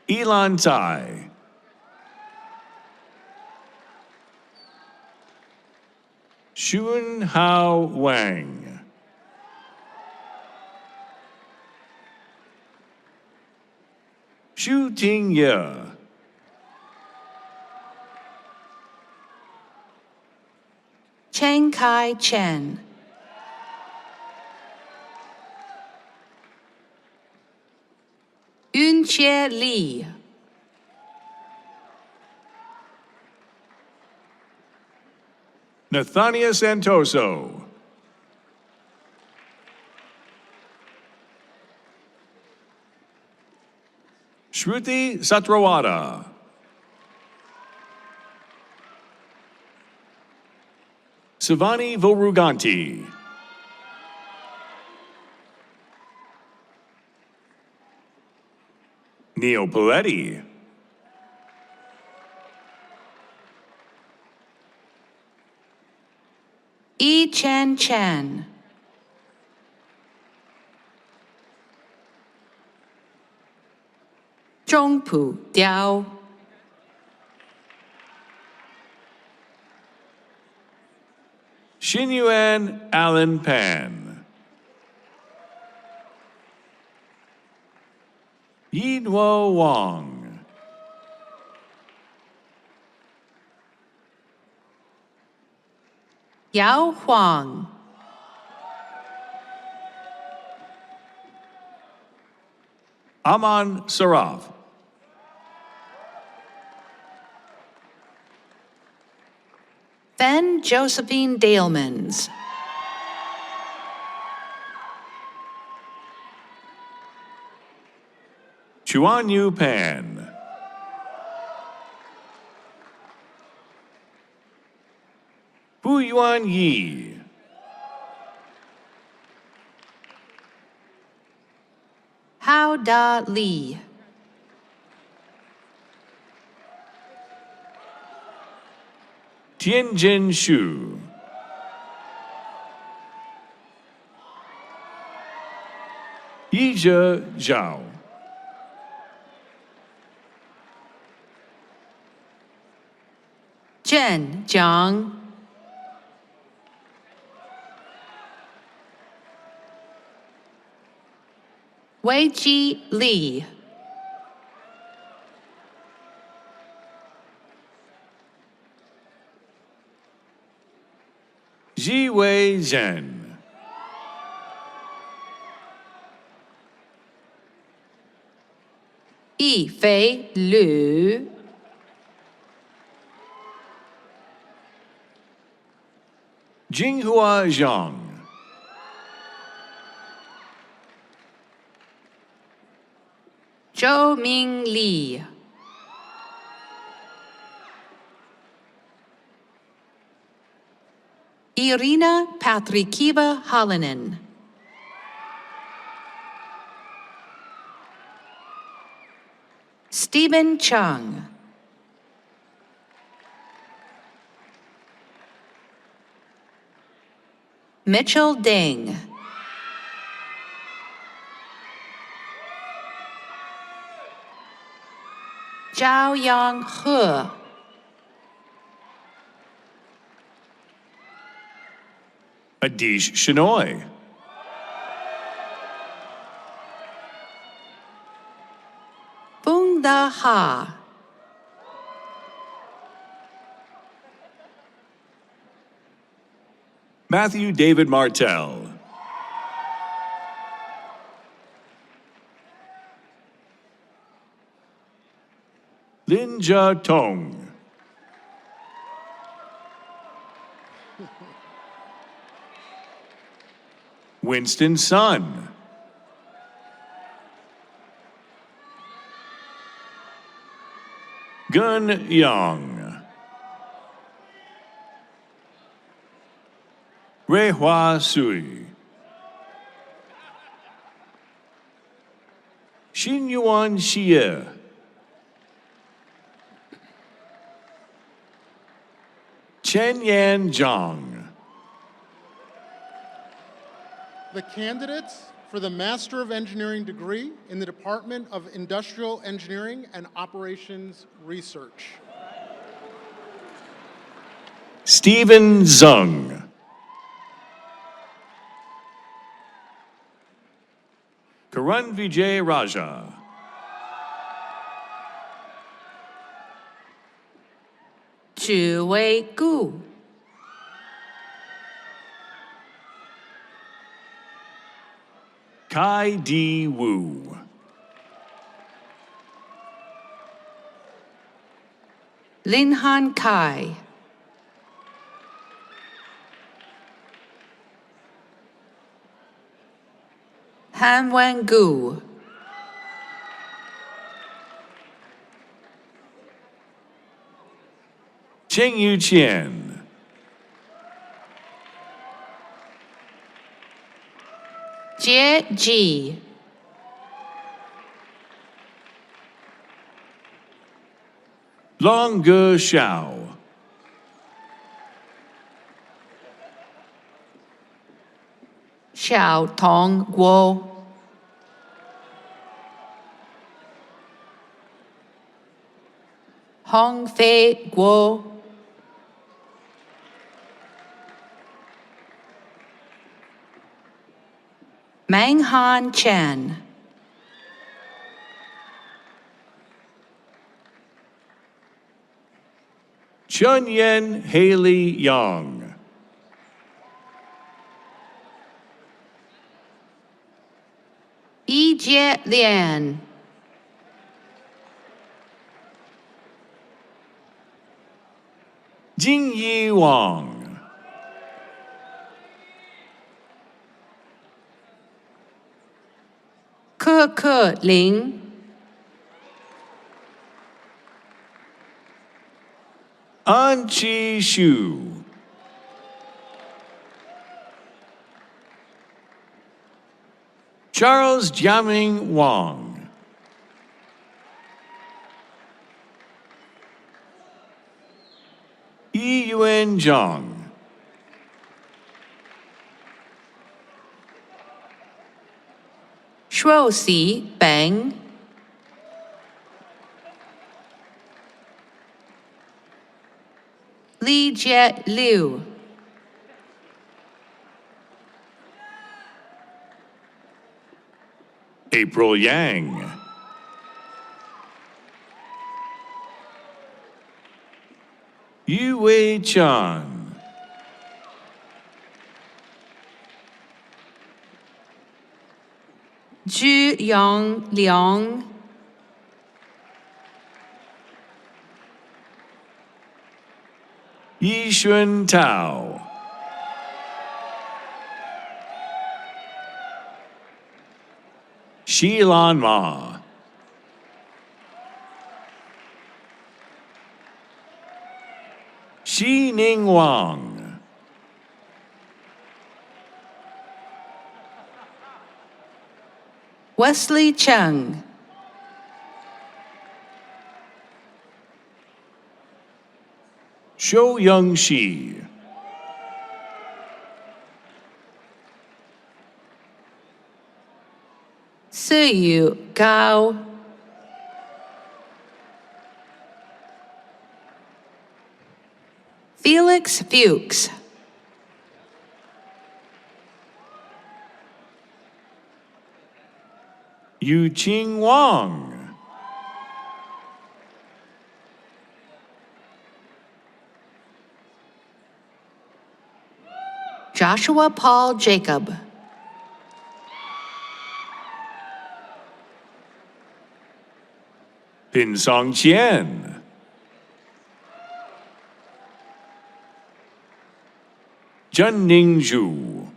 Elon Tai. Xun Hao Wang. Xu Ting Ye. Cheng Kai Chen. Yunxie Li. Nathania Santoso. Shruti Satrawada. Savani Voruganti. Neo Paletti. Yi Chen Chen. Zhongpu Diao. Xinyuan Alan Pan. Yinwo Wang. Yao Huang. Aman Saraf. Then Josephine Dalemans. Chuan Yu Pan. Bu Yuan Yi. Hao Da Li. Tianjin Shu. Yizhe Zhao. Zhen Jiang. Weiji Li. Ziwei Zhen. Yifei Lu. Jinghua Zhang. Zhou Ming Li. Irina Patrikiva Hallinen. Stephen Chung. Mitchell Ding. Zhao Yang He. Adish Shenoy. Phung Da Ha. Matthew David Martell. Lin Jia Tong. Winston Sun. Gun Yang. Rui Hua Sui. Xin Yuan Xie. Chen Yan Zhang. The candidates for the Master of Engineering degree in the Department of Industrial Engineering and Operations Research. Stephen Zung. Karun Vijay Raja. Zhu Wei Gu. Kai Di Wu. Lin Han Kai. Han Wen Gu. Cheng Yu Qian. Jie Ji. Long Ge Xiao. Xiao Tong Guo. Hong Fei Guo. Meng Han Chen. Chun Yen Haley Yang. Yi Jie Lian. Jing Yi Wang. Ke Ling. An Chi Shu. Charles Jiaming Wang. Yi Yuan Zhang. Shuo Si Beng. Li Jie Liu. April Yang. Yu Wei Chan. Zhu Yang Liang. Yixuan Tao. Shilan Ma. Xi Ning Wang. Wesley Cheng. Shou Young Shi. Siyu Gao. Felix Fuchs. Yuqing Wang. Joshua Paul Jacob. Pinsong Qian. Zhenning Zhu.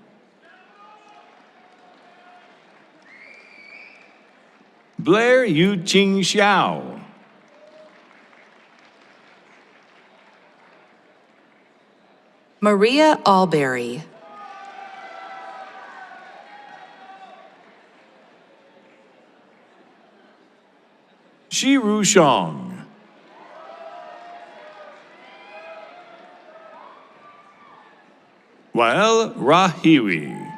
Blair Yuqing Xiao. Maria Alberry. Shiru Shang. Wael Rahiwi.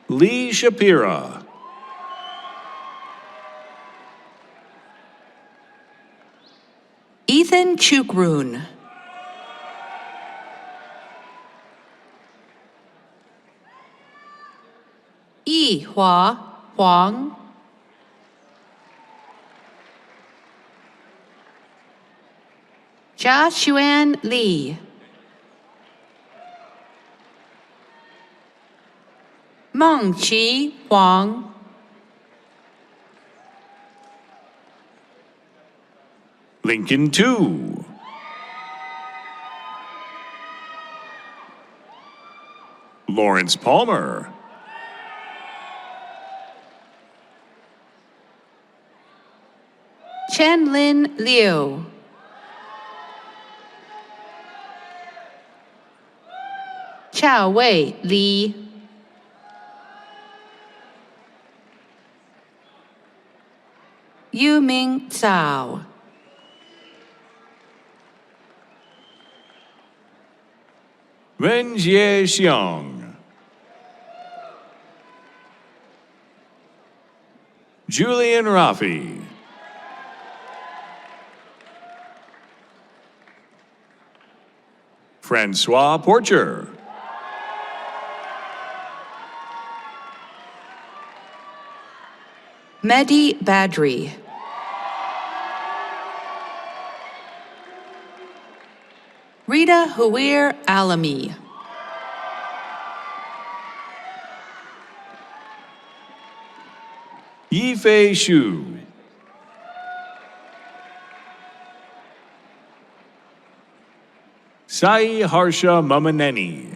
Lee Shapira. Ethan Chukroon. Yi Hua Huang. Jia Xuan Li. Meng Qi Huang. Lincoln Tu. Lawrence Palmer. Chen Lin Liu. Chao Wei Li. Yu Ming Zhao. Wen Jie Xiang. Julian Raffi. Francois Porcher. Mehdi Badri. Rita Huir Alami. Yifei Xu. Sai Harsha Mamaneni.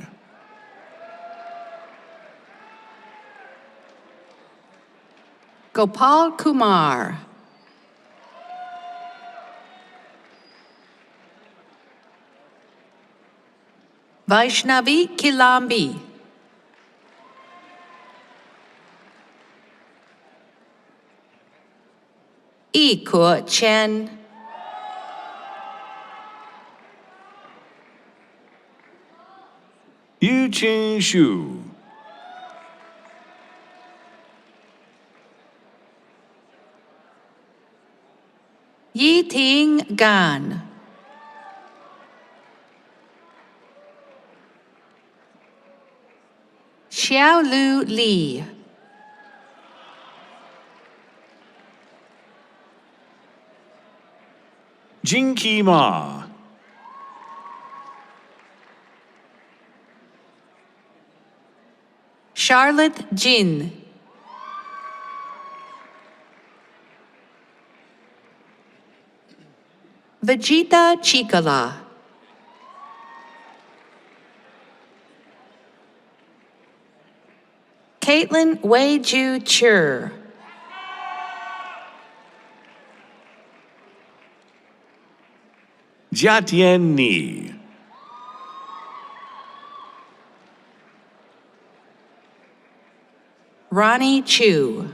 Gopal Kumar. Vaishnavi Kilambi. Iko Chen. Yuqing Xu. Yiting Gan. Xiaolu Li. Jinqi Ma. Charlotte Jin. Vegeta Chikala. Caitlin Weiju Chur. Jiatian Ni. Ronnie Chu.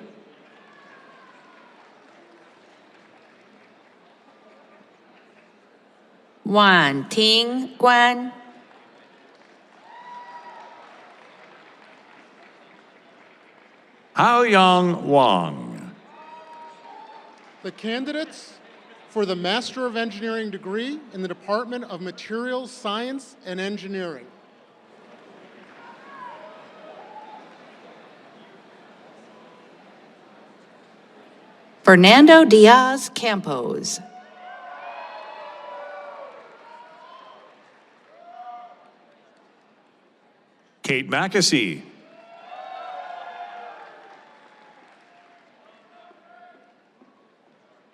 Wan Ting Guan. Haoyang Wang. The candidates for the Master of Engineering degree in the Department of Materials Science and Engineering. Fernando Diaz Campos. Kate Mackesy.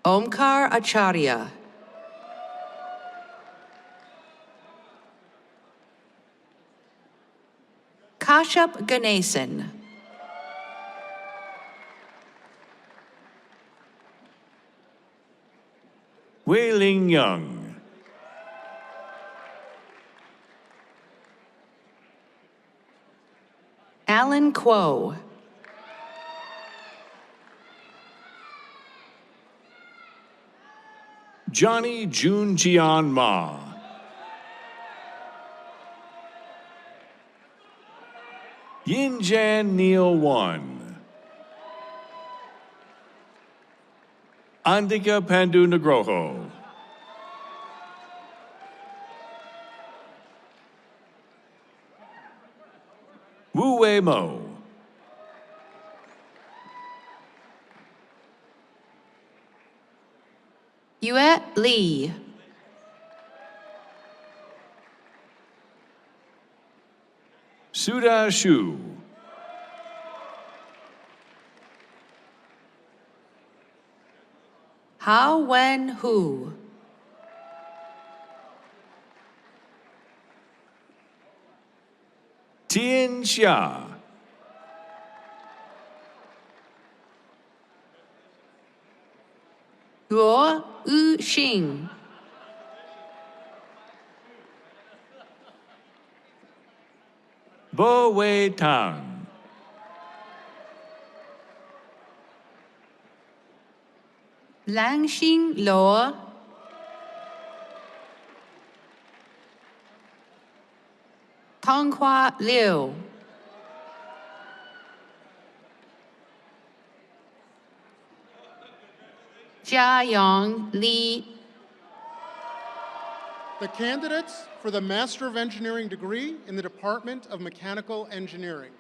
Omkar Acharya. Kashyap Ganesan. Wei Ling Young. Alan Kuo. Johnny Jun Jian Ma. Yin Jan Neil One. Andika Pandu Nugroho. Wu Wei Mo. Yue Li. Suda Shu. Hao Wen Hu. Tien Xia. Luo Yu Xing. Bo Wei Tang. Langxing Luo. Tonghua Liu. Jiayong Li. The candidates for the Master of Engineering degree in the Department of Mechanical Engineering.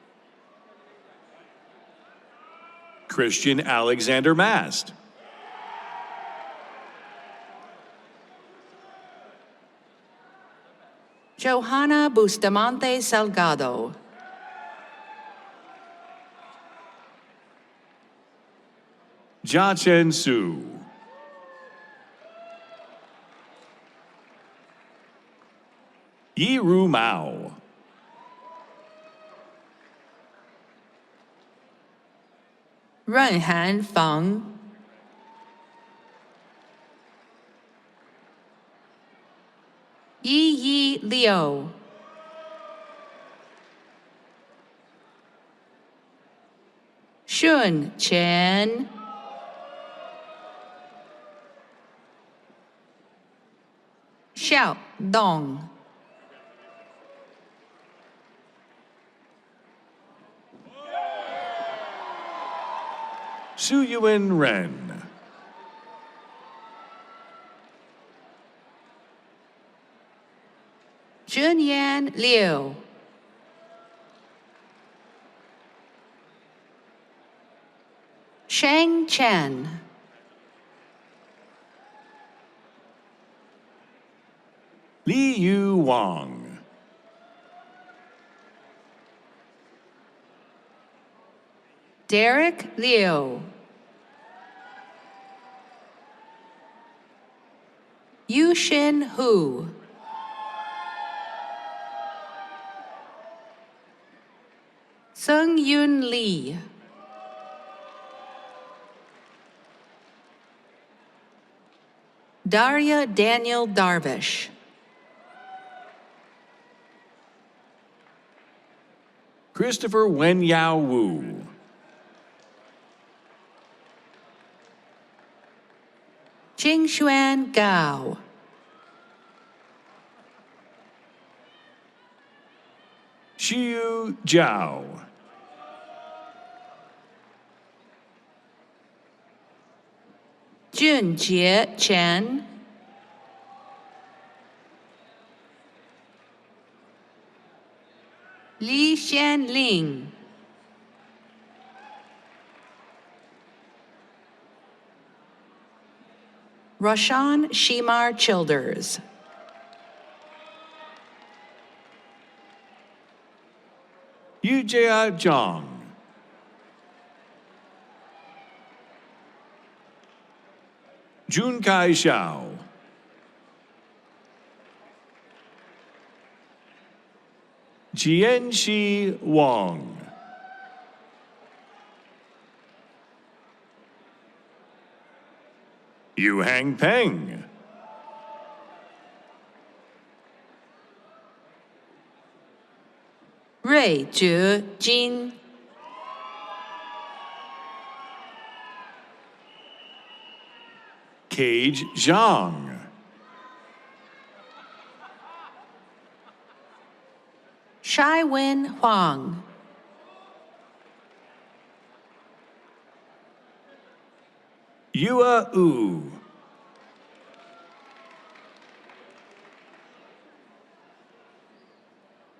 Christian Alexander Mast. Johanna Bustamante Salgado. Jia Chen Su. Yi Ru Mao. Renhan Feng. Yi Yi Liu. Shun Chen. Xiao Dong. Su Yuen Ren. Junyan Liu. Sheng Chen. Li Yu Wang. Derek Liu. Yushin Hu. Sung Yun Lee. Daria Daniel Darvish. Christopher Wen Yao Wu. Jingshuan Gao. Xiu Zhao. Junjie Chen, Li Xianling, Roshan Shimar Childers, Yujia Zhang. Junkai Xiao. Jianxi Wang. Yuhang Peng. Rui Zhe Jin, Cage Zhang. Shai Wen Huang, Yua Wu.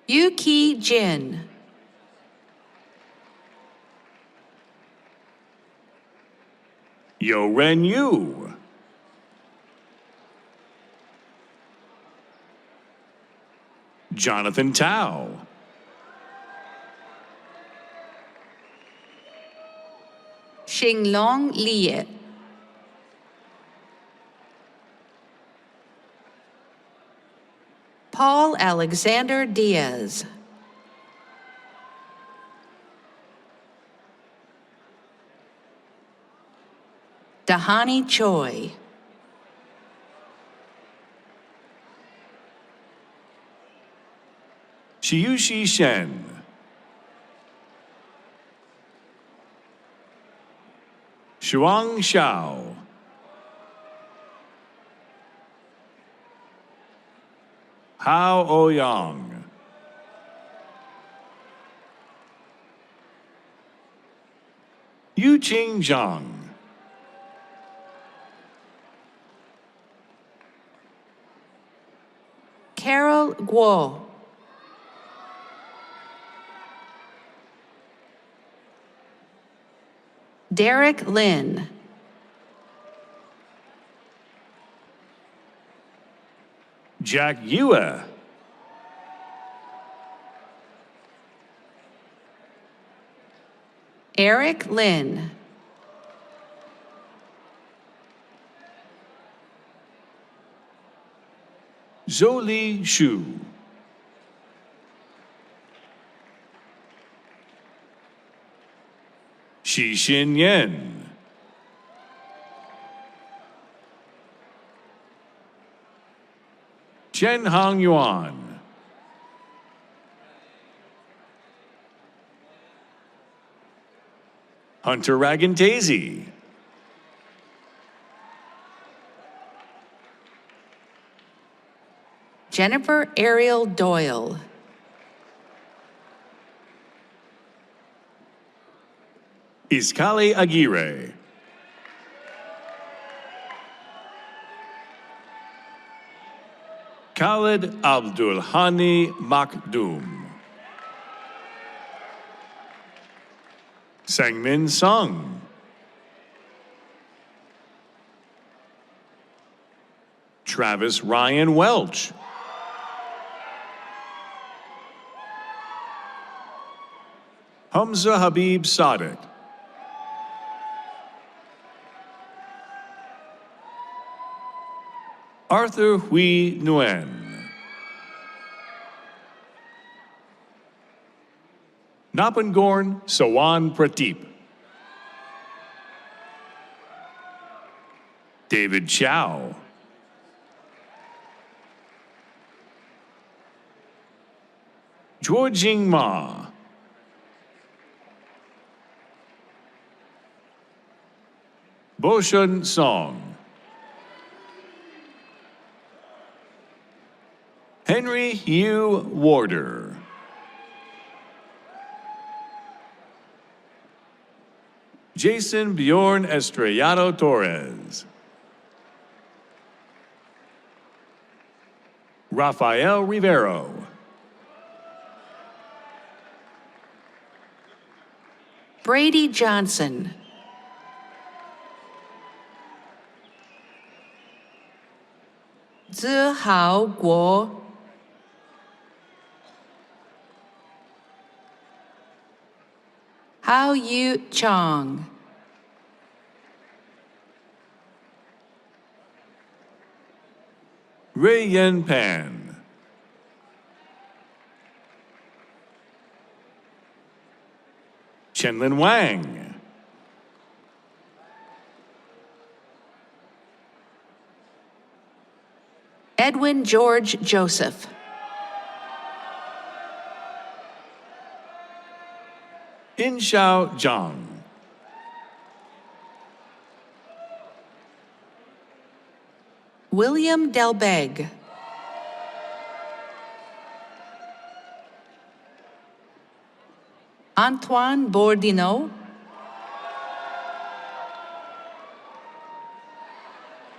Yuki Jin, Yo Ren Yu. Jonathan Tao. Xinglong Li, Paul Alexander Diaz, Dahani Choi, Shiyushi Shen. Shuang Xiao. Hao Ouyang. Yuqing Zhang. Carol Guo, Derek Lin, Jack Yue. Eric Lin, Zhou Shu. Xixin Yan. Chen Hong Yuan. Hunter Ragantasi. Jennifer Ariel Doyle, Iskali Aguirre. Khalid Abdul Hani Makdoum. Sangmin Sung. Travis Ryan Welch. Hamza Habib Sadiq. Arthur Hui Nguyen. Napangorn Sawan Pradeep. David Chow. Georging Ma. Boshun Song. Henry Yu Warder. Jason Bjorn Estrellado Torres. Rafael Rivero. Brady Johnson. Zihao Guo. Hao Yu Chong. Ray Yen Pan. Chenlin Wang. Edwin George Joseph. Inshao Zhang. William Delbeg. Antoine Bourdineau.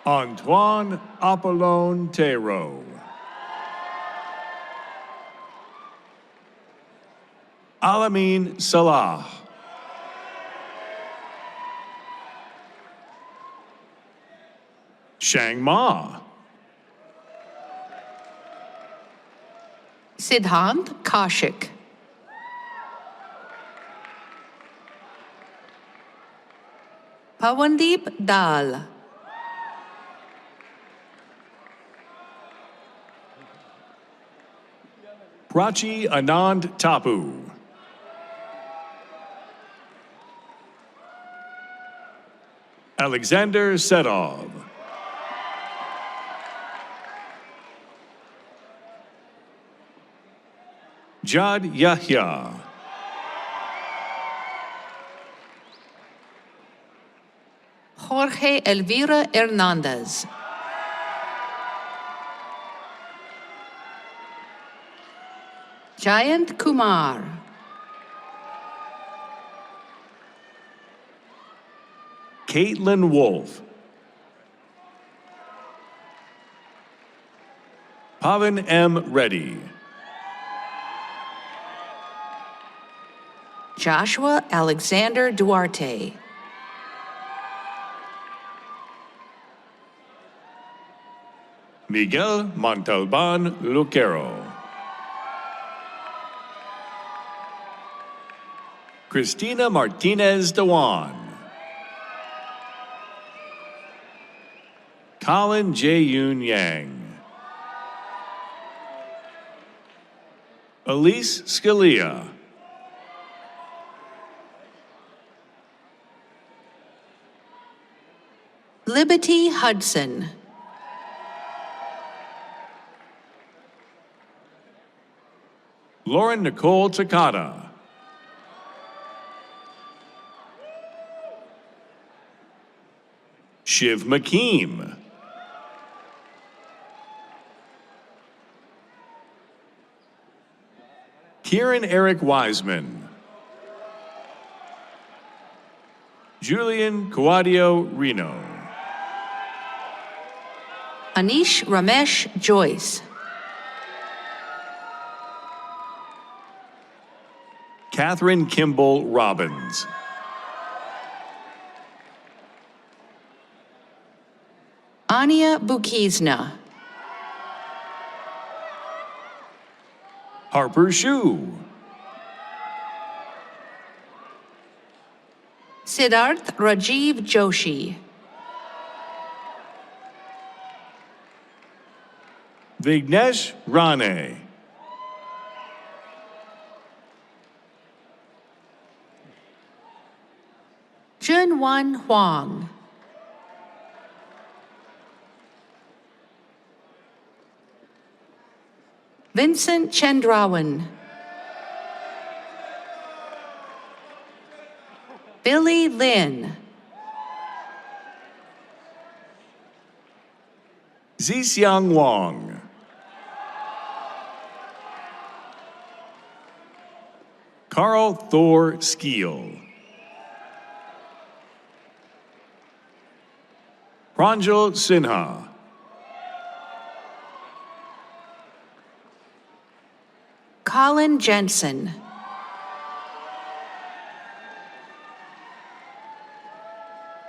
Antoine Apollon Tero. Alamin Salah. Shang Ma. Siddhant Kaushik. Pawandeep Dal. Prachi Anand Tapu. Alexander Sedov. Jad Yahya. Jorge Elvira Hernandez. Jayant Kumar. Caitlin Wolf. Pavan M. Reddy. Joshua Alexander Duarte. Miguel Montalban Luquero. Christina Martinez Dewan. Colin J. Yoon Yang. Elise Scalia. Liberty Hudson. Lauren Nicole Takata. Shiv McKeem. Kieran Eric Wiseman. Julian Coadio Reno. Anish Ramesh Joyce. Catherine Kimball Robbins. Ania Bukizna. Harper Shue. Siddharth Rajiv Joshi. Vignesh Rane. Junwan Huang. Vincent Chandrawan. Billy Lin. Zixiang Wang. Carl Thor Skeel. Pranjal Sinha. Colin Jensen.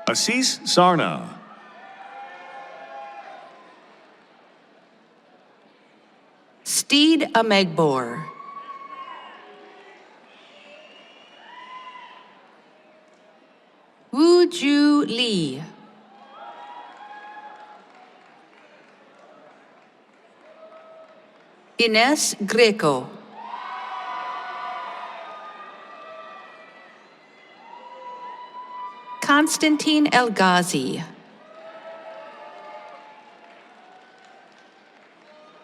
Assis Sarna. Steed Amegbor. Woo Ju Lee. Ines Greco. Constantine El Ghazi.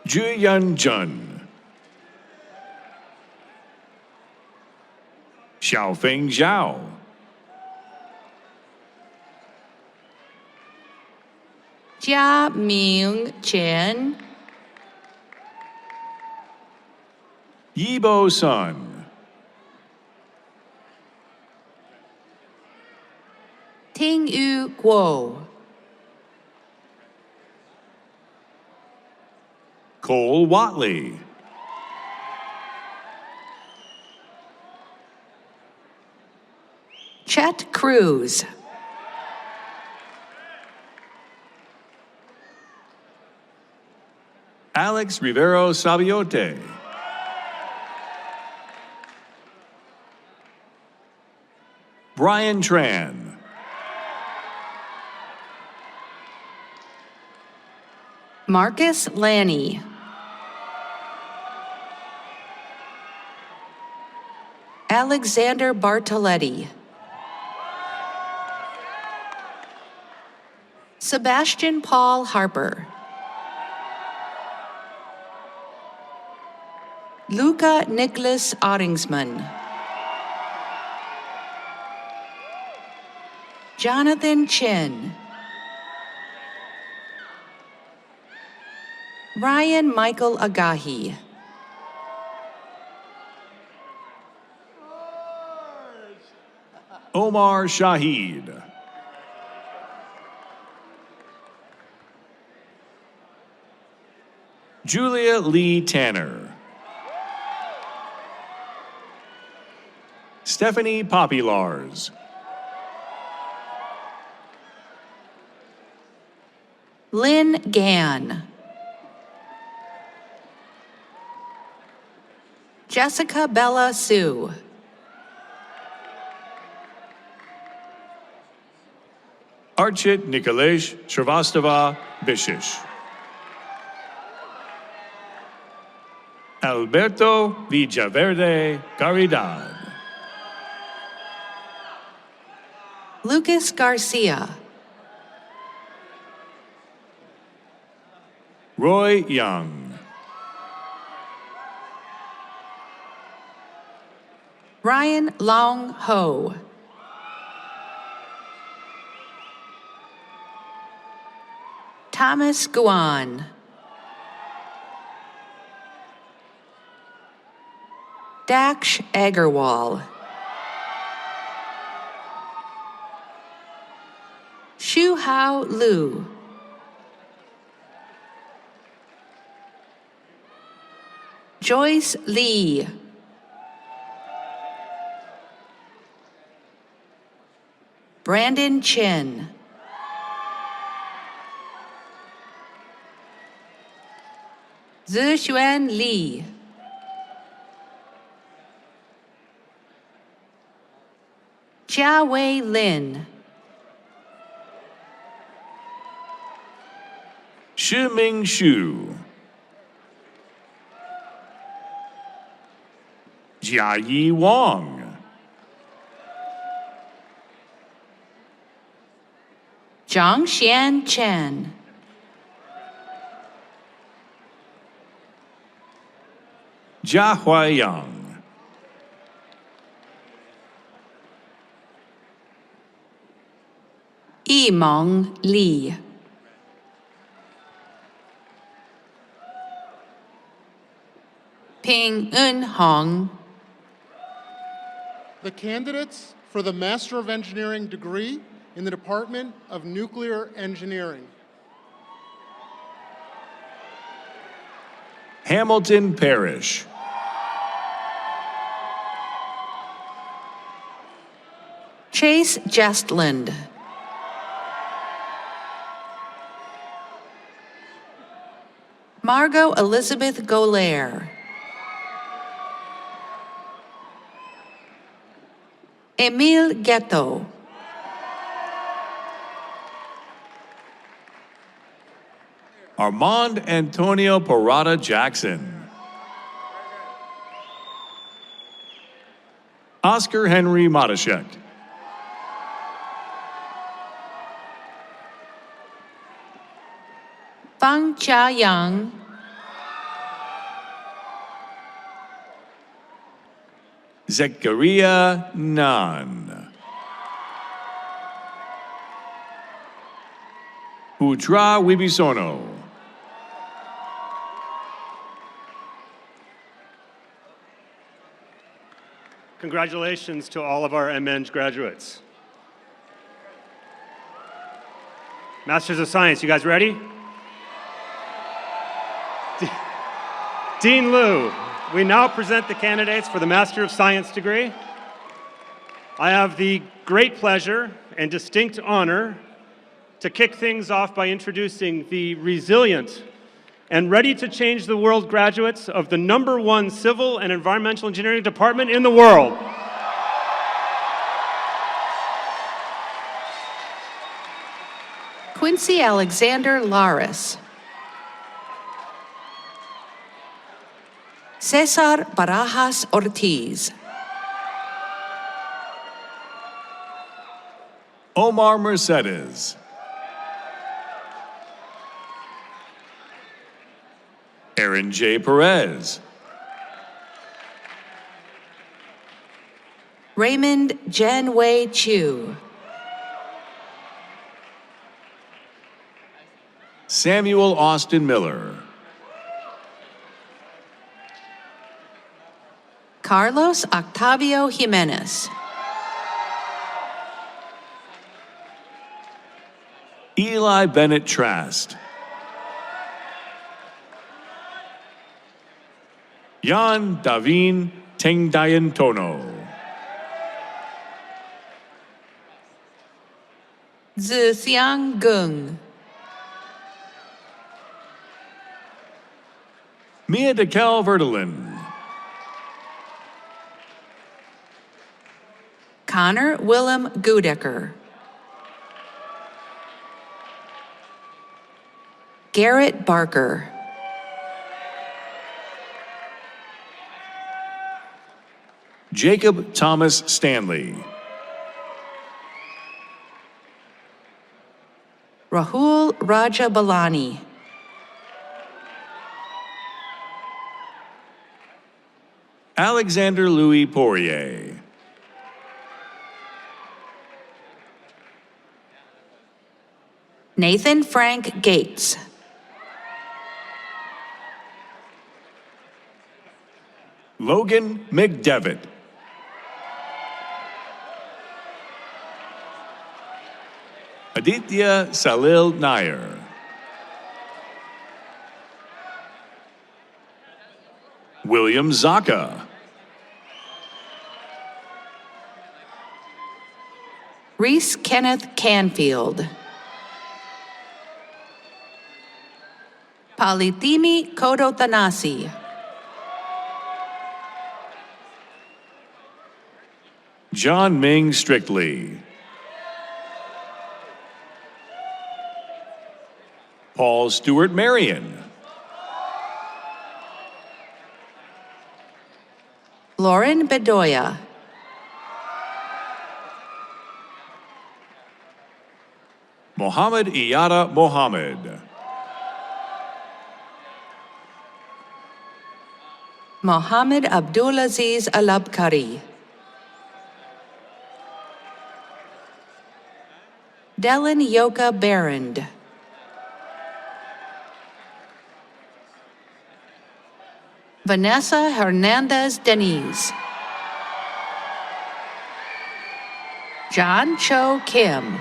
Juyan Jun. Xiaofeng Zhao. Jia Ming Chen. Yibo Sun. Ting Yu Guo. Cole Watley. Chet Cruz. Alex Rivero Sabiote. Brian Tran. Marcus Lanny. Alexander Bartoletti. Sebastian Paul Harper. Luca Nicholas Ottingsman. Jonathan Chin. Ryan Michael Agahi. Omar Shahid. Julia Lee Tanner. Stephanie Popilars. Lynn Gann. Jessica Bella Sue. Archit Nikolash Shrivastava Bishish. Alberto Villaverde Caridad. Lucas Garcia. Roy Young. Ryan Long Ho. Thomas Guan. Daksh Agarwal. Shu Hao Lu. Joyce Lee. Brandon Chin. Zixuan Li. Jiawei Lin. Shiming Shu. Jiayi Wang. Zhangxian Chen. Jia Huayang. Yimeng Li. Ping Eun Hong. The candidates for the Master of Engineering degree in the Department of Nuclear Engineering. Hamilton Parrish. Chase Jestland. Margot Elizabeth Golaire. Emile Ghetto. Armand Antonio Parada Jackson. Oscar Henry Matashek. Fang Chia Yang. Zechariah Nan. Putra Wibisono. Congratulations to all of our MEng graduates. Masters of Science, you guys ready? Dean Liu, we now present the candidates for the Master of Science degree. I have the great pleasure and distinct honor to kick things off by introducing the resilient and ready to change the world graduates of the #1 civil and environmental engineering department in the world. Quincy Alexander Laris. Cesar Barajas Ortiz. Omar Mercedes. Aaron J. Perez. Raymond Jen-Wei Chu. Samuel Austin Miller. Carlos Octavio Jimenez. Eli Bennett Trask. Jan Davin Tengdayan Tono. Zixiang Gung. Mia DeKel Verdelin. Connor Willem Gudecker. Garrett Barker. Jacob Thomas Stanley. Rahul Rajabalani. Alexander Louis Poirier. Nathan Frank Gates. Logan McDevitt. Aditya Salil Nair. William Zaka. Reese Kenneth Canfield. Palitimi Kodotanasi. John Ming Strictly. Paul Stewart Marion. Lauren Bedoya. Mohammed Iyada Mohammed. Mohammed Abdulaziz Alabkari. Dylan Yoka Barrand. Vanessa Hernandez Denise. John Cho Kim.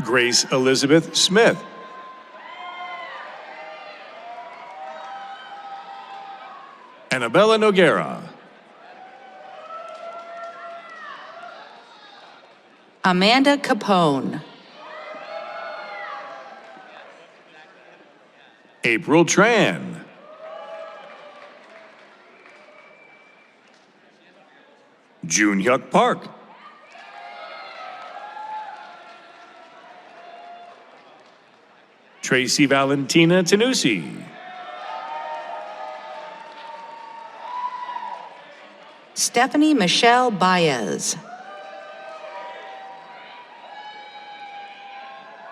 Grace Elizabeth Smith. Annabella Noguera. Amanda Capone. April Tran. June Hyuk Park. Tracy Valentina Tanusi. Stephanie Michelle Baez.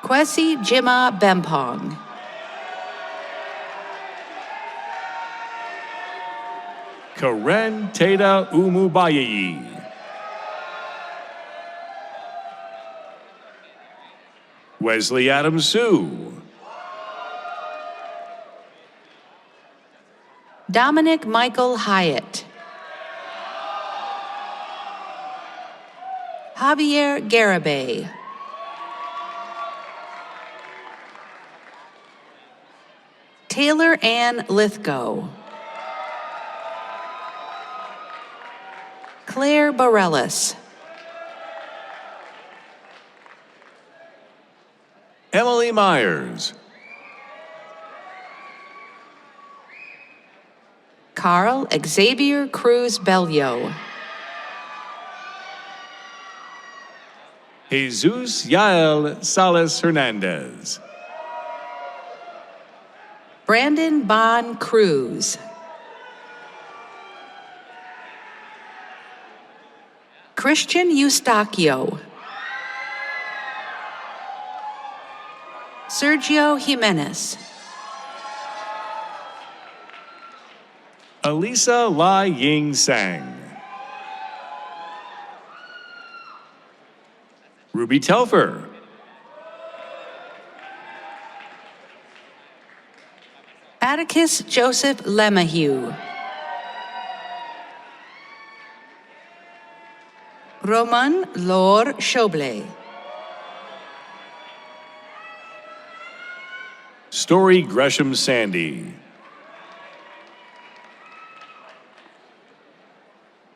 Kwesi Jima Bempong. Karen Teda Umubayi. Wesley Adams Sue. Dominic Michael Hyatt. Javier Garibay. Taylor Ann Lithgow. Claire Bareilles. Emily Myers. Carl Xavier Cruz Bellio. Jesus Yael Salas Hernandez. Brandon Bon Cruz. Christian Eustaquio. Sergio Jimenez. Elisa Lai Ying Sang. Ruby Telfer. Atticus Joseph Lemahieu. Roman Laure Chobley. Story Gresham Sandy.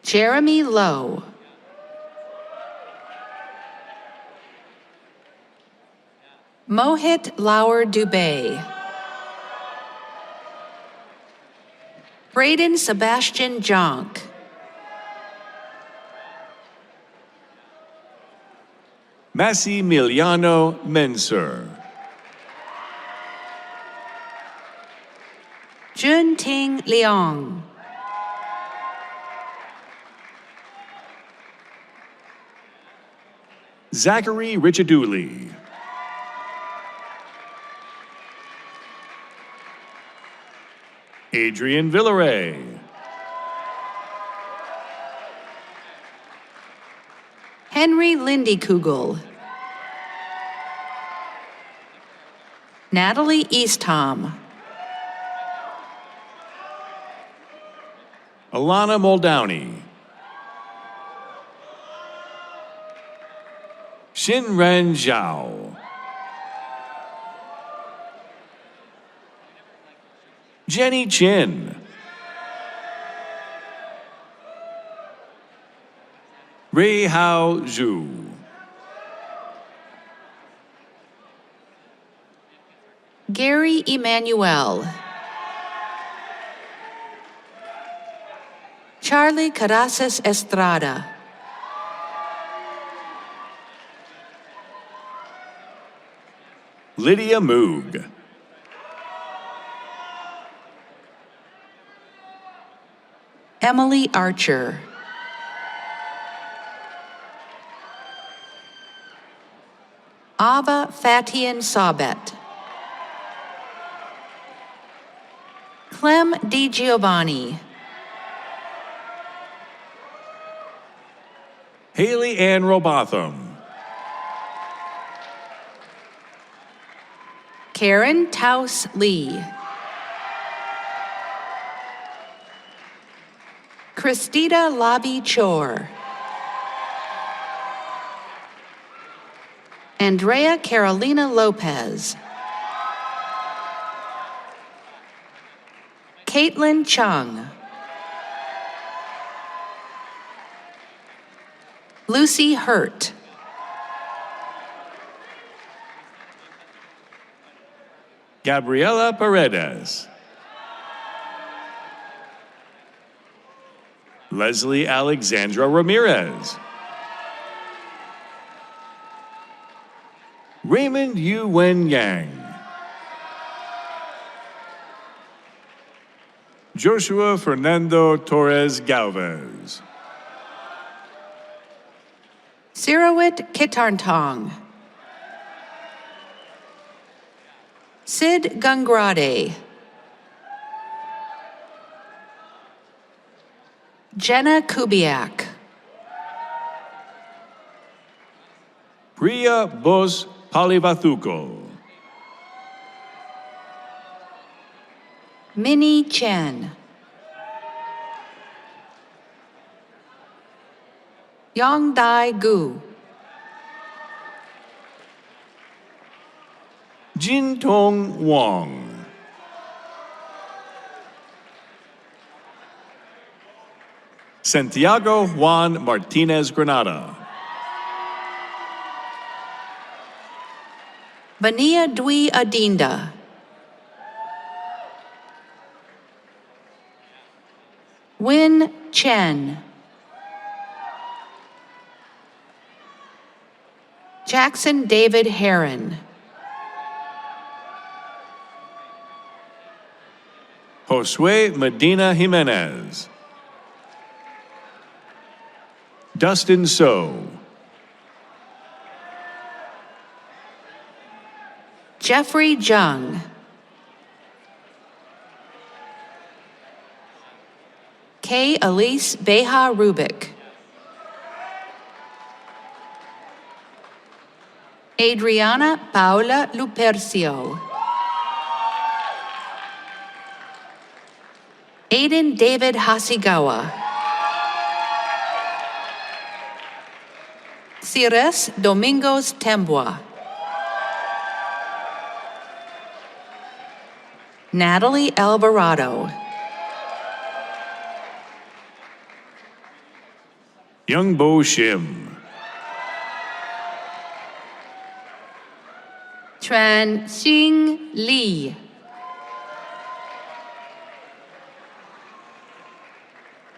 Jeremy Lowe. Mohit Lauer Dubé. Braden Sebastian Jonk. Massimiliano Mensur. Jun Ting Leong. Zachary Richadouli. Adrian Villaray. Henry Lindykugel. Natalie Eastham. Alana Muldowney. Xinren Zhao. Jenny Chin. Rui Hao Zhu. Gary Emanuel. Charlie Caraces Estrada. Lydia Moog. Emily Archer. Ava Fatian Sabet. Clem Di Giovanni. Haley Ann Robotham. Karen Taus Lee. Christita Labi Chor. Andrea Carolina Lopez. Caitlin Chung. Lucy Hurt. Gabriela Paredes. Leslie Alexandra Ramirez. Raymond Yu Wen Yang. Joshua Fernando Torres Galvez. Sirawit Kitarntong. Sid Gangrade. Jenna Kubiak. Priya Bos Palivathuko. Minnie Chen. Yongdai Gu. Jin Tong Wong. Santiago Juan Martinez Granada. Bania Dwi Adinda. Win Chen. Jackson David Heron. Josue Medina Jimenez. Dustin So. Jeffrey Jung. Kay Elise Beha Rubik. Adriana Paula Lupercio. Aiden David Hasigawa. Cires Domingos Tembua. Natalie Alvarado. Young Bo Shim. Tran Xing Li.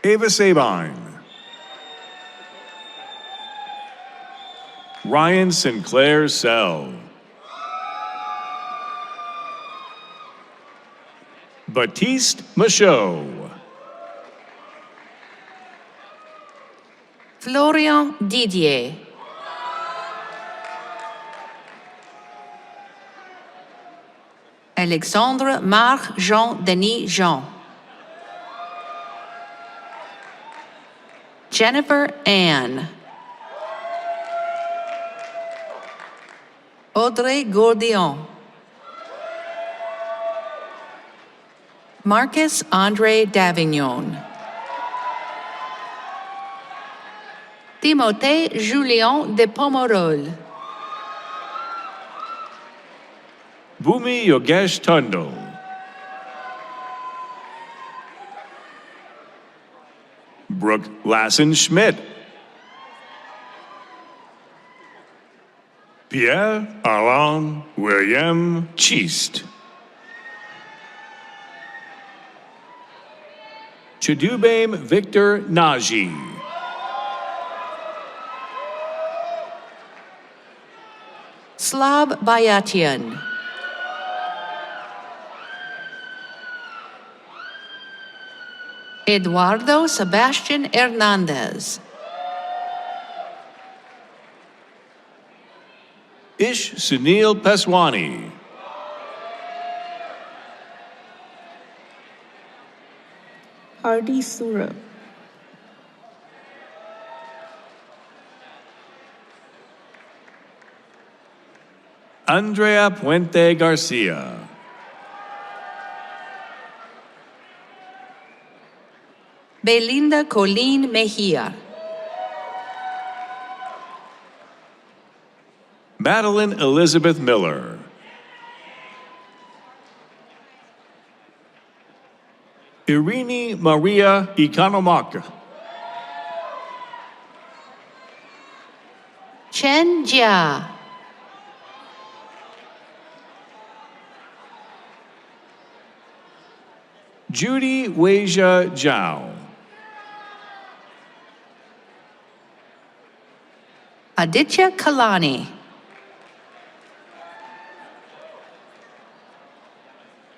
Ava Sabine. Ryan Sinclair Sell. Batiste Michaud. Florian Didier. Alexandre Marc Jean Denis Jean. Jennifer Ann. Audrey Gourdion. Marcus Andre Davignon. Timothée Julien de Pomerol. Bhumi Yogesh Tundal. Brooke Lassen Schmidt. Pierre Alain William Chist. Chidubem Victor Naji. Slav Bayatian. Eduardo Sebastian Hernandez. Ish Sunil Peswani. Hardy Sura. Andrea Puente Garcia. Belinda Colleen Mejia. Madeline Elizabeth Miller. Irini Maria Ikanomaka. Chen Jia. Judy Weijia Zhao. Aditya Kalani.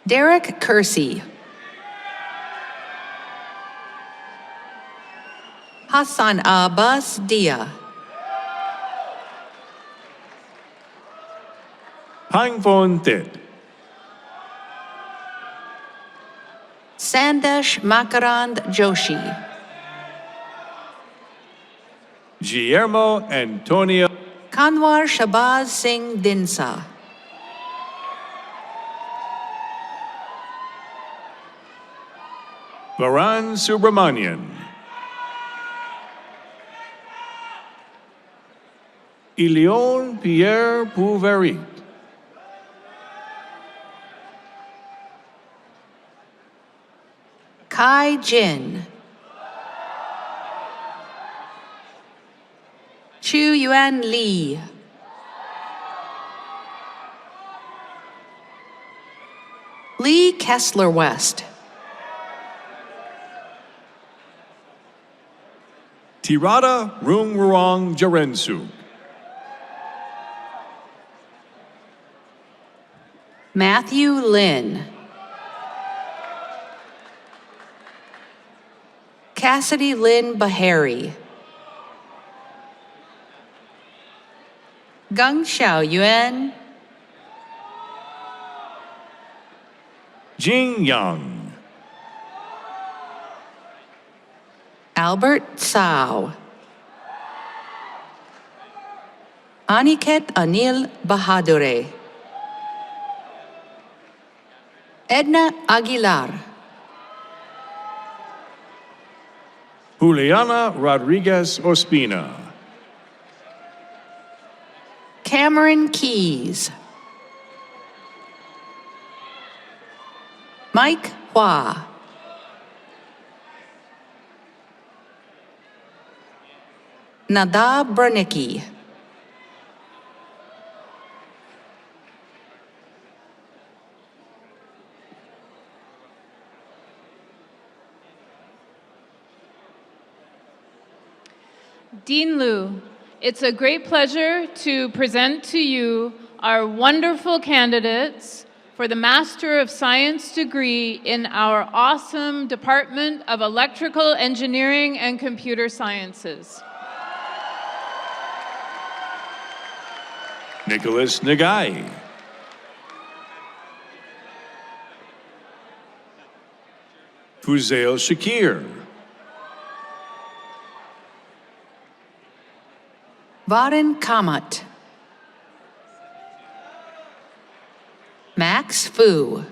Derek Kersey. Hassan Abbas Dia. Pangphon Thit. Sandesh Makarand Joshi. Guillermo Antonio Kanwar Shabazz Singh Dinsa. Varan Subramanian. Ilion Pierre Pouverit. Kai Jin. Chu Yuan Lee. Lee Kessler West. Tirada Rungruang Jarensu. Matthew Lin. Cassidy Lynn Bahari. Gang Xiaoyuan. Jing Yang. Albert Tsao. Aniket Anil Bahadure. Edna Aguilar. Juliana Rodriguez Ospina. Cameron Keys. Mike Hua. Nadab Bernicki. Dean Liu, it's a great pleasure to present to you our wonderful candidates for the Master of Science degree in our awesome Department of Electrical Engineering and Computer Sciences. Nicholas Nagai. Fuzail Shakir. Varan Kamat. Max Fu.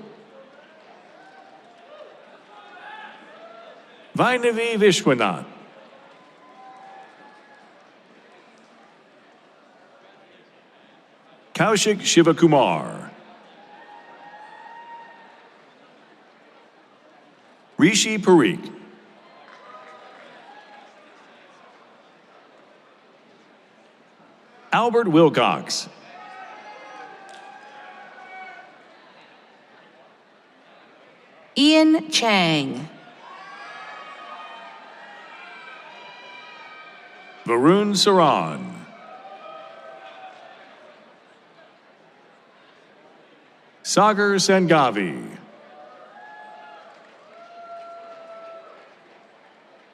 Vainavi Vishwanath. Kaushik Shivakumar. Rishi Parikh. Albert Wilcox. Ian Chang. Varun Saran. Sagar Sangavi.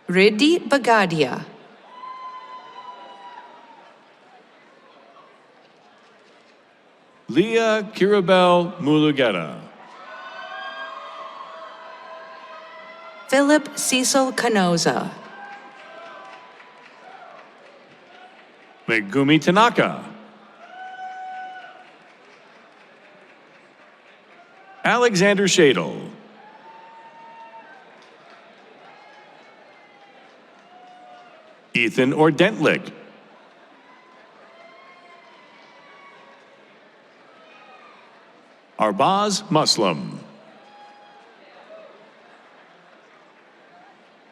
Riddhi Bagadia. Leah Kirabel Mulugeta. Philip Cecil Canoza. Megumi Tanaka. Alexander Shadle. Ethan Ordentlick. Arbaz Muslim.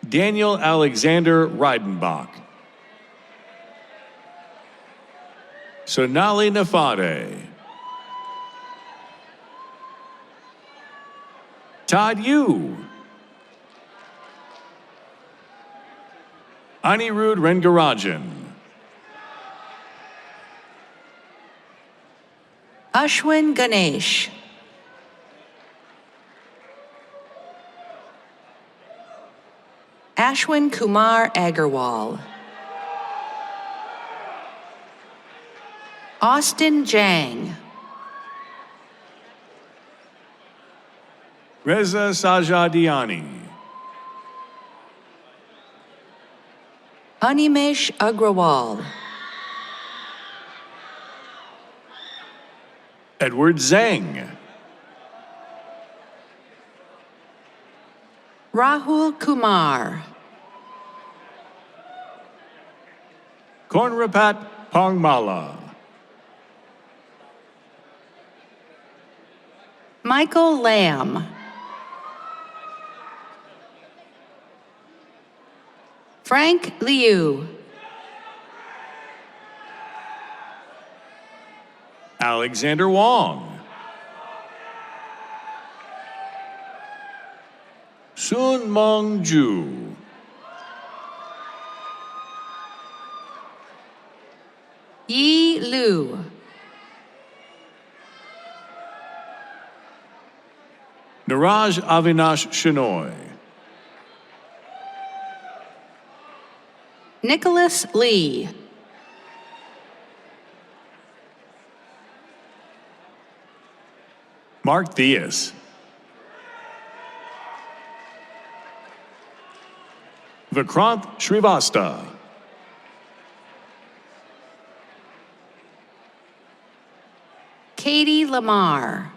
Daniel Alexander Reidenbach. Sonali Nafade. Todd Yu. Anirudh Rengarajan. Ashwin Ganesh. Ashwin Kumar Agarwal. Austin Jang. Reza Sajadiani. Animesh Agrawal. Edward Zhang. Rahul Kumar. Kornrapat Pongmala. Michael Lamb. Frank Liu. Alexander Wong. Sun Mong Ju. Yi Lu. Niraj Avinash Shenoy. Nicholas Lee. Mark Theus. Vikrant Srivastava. Katie Lamar.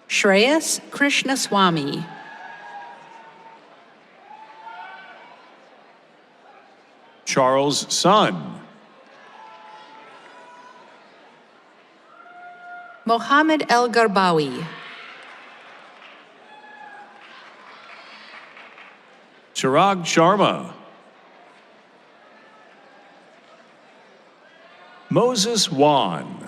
Shreyas Krishnaswamy. Charles Sun. Mohammed El Garbawi. Chirag Sharma. Moses Wan.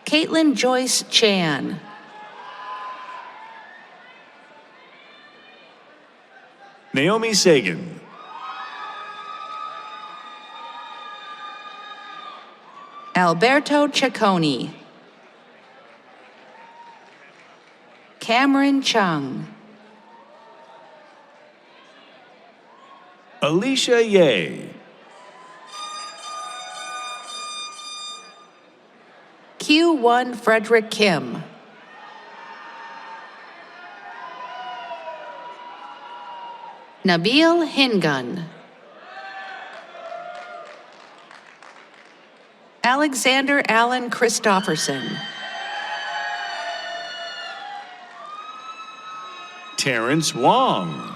Caitlin Joyce Chan. Naomi Sagan. Alberto Ciccone. Cameron Chung. Alicia Ye. Q1 Frederick Kim. Nabil Hingun. Alexander Allen Christofferson. Terrence Wong.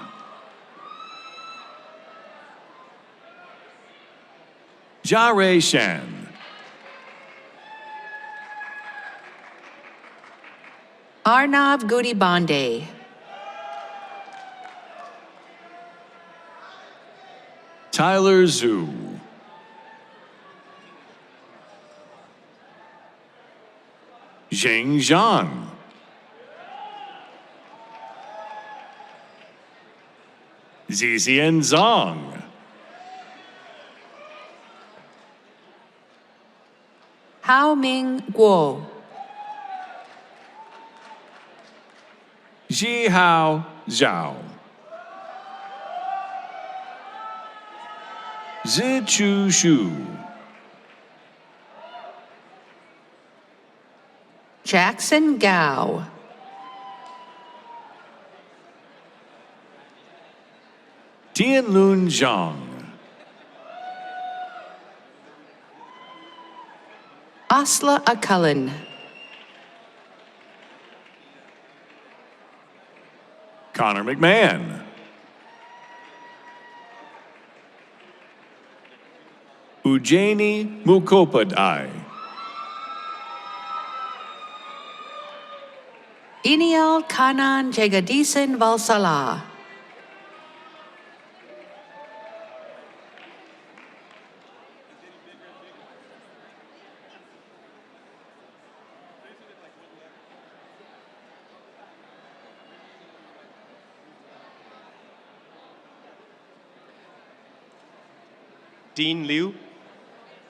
Jare Shan. Arnav Gudibande. Tyler Zhu. Zheng Zhang. Zizian Zong. Hao Ming Guo. Zhihao Zhao. Zichu Shu. Jackson Gao. Tianlun Zhang. Asla Akulin. Connor McMahon. Ujjani Mukhopadhyay. Inial Kanan Jagadisan Valsala. Dean Liu,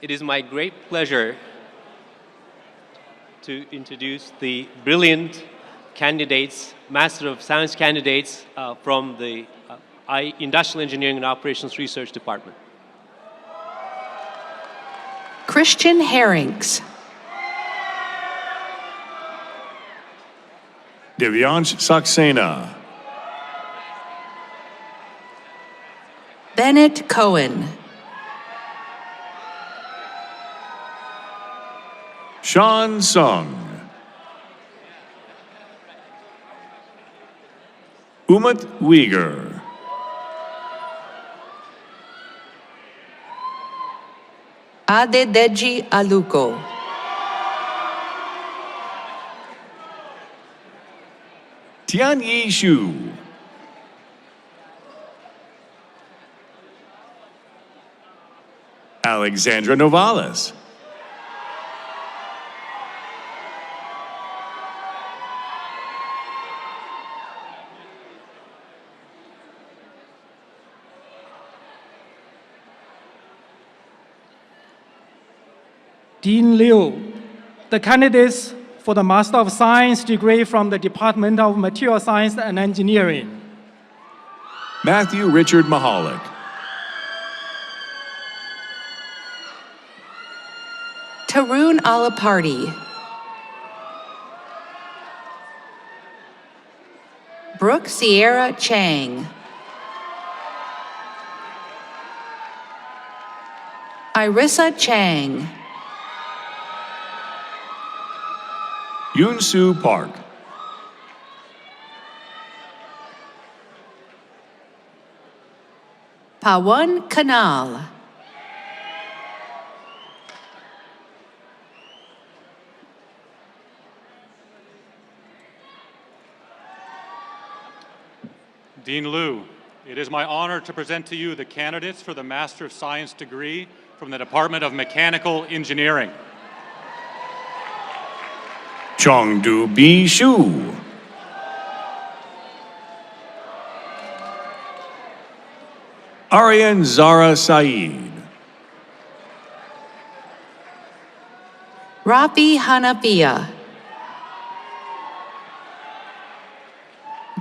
it is my great pleasure to introduce the brilliant candidates, Master of Science candidates from the Industrial Engineering and Operations Research Department. Christian Herrings. Divyansh Saxena. Bennett Cohen. Sean Sung. Umut Uyghur. Adedeji Aluko. Tianyi Xu. Alexandra Novales. Dean Liu, the candidates for the Master of Science degree from the Department of Material Science and Engineering. Matthew Richard Mahalik. Tarun Alaparty. Brooke Sierra Chang. Irissa Chang. Yoon Soo Park. Pawan Kanal. Dean Liu, it is my honor to present to you the candidates for the Master of Science degree from the Department of Mechanical Engineering. Chongdu B. Shu. Aryan Zara Saeed. Rafi Hanafiya.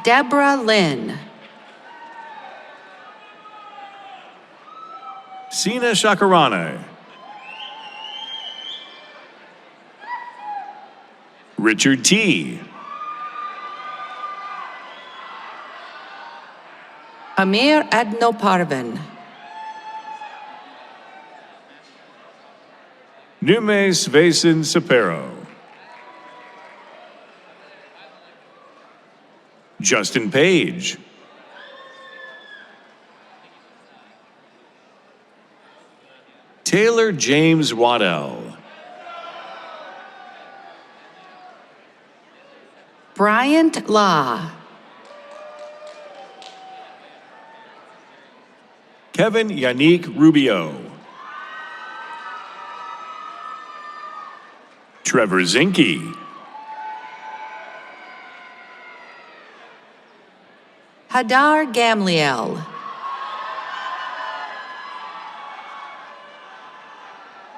Deborah Lynn. Sina Shakarane. Richard T. Amir Adnoparvan. Numes Vason Sapero. Justin Page. Taylor James Waddell. Bryant Law. Kevin Yannick Rubio. Trevor Zinke. Hadar Gamliel.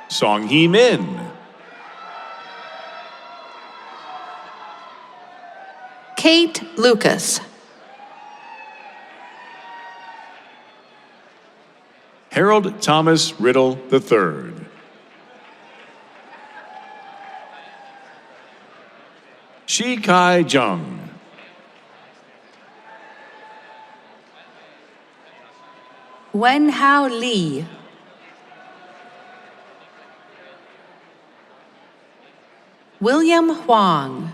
Song Hee Min. Kate Lucas. Harold Thomas Riddle III. Shi Kai Jung. Wen Hao Lee. William Huang.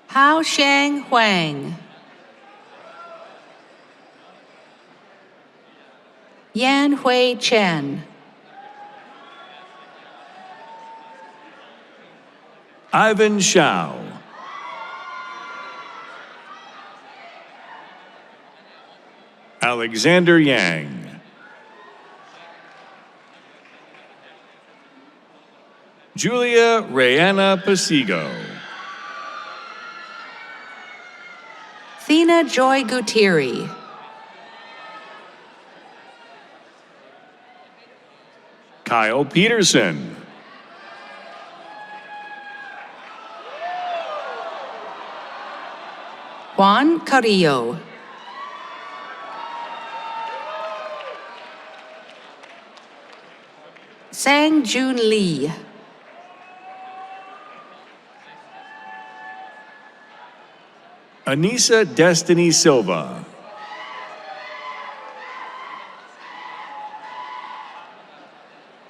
Hao Shang Huang. Yan Hui Chen. Ivan Shao. Alexander Yang. Julia Rayana Pasigo. Thina Joy Gutierrez. Kyle Peterson. Juan Carrillo. Sang Jun Lee. Anissa Destiny Silva.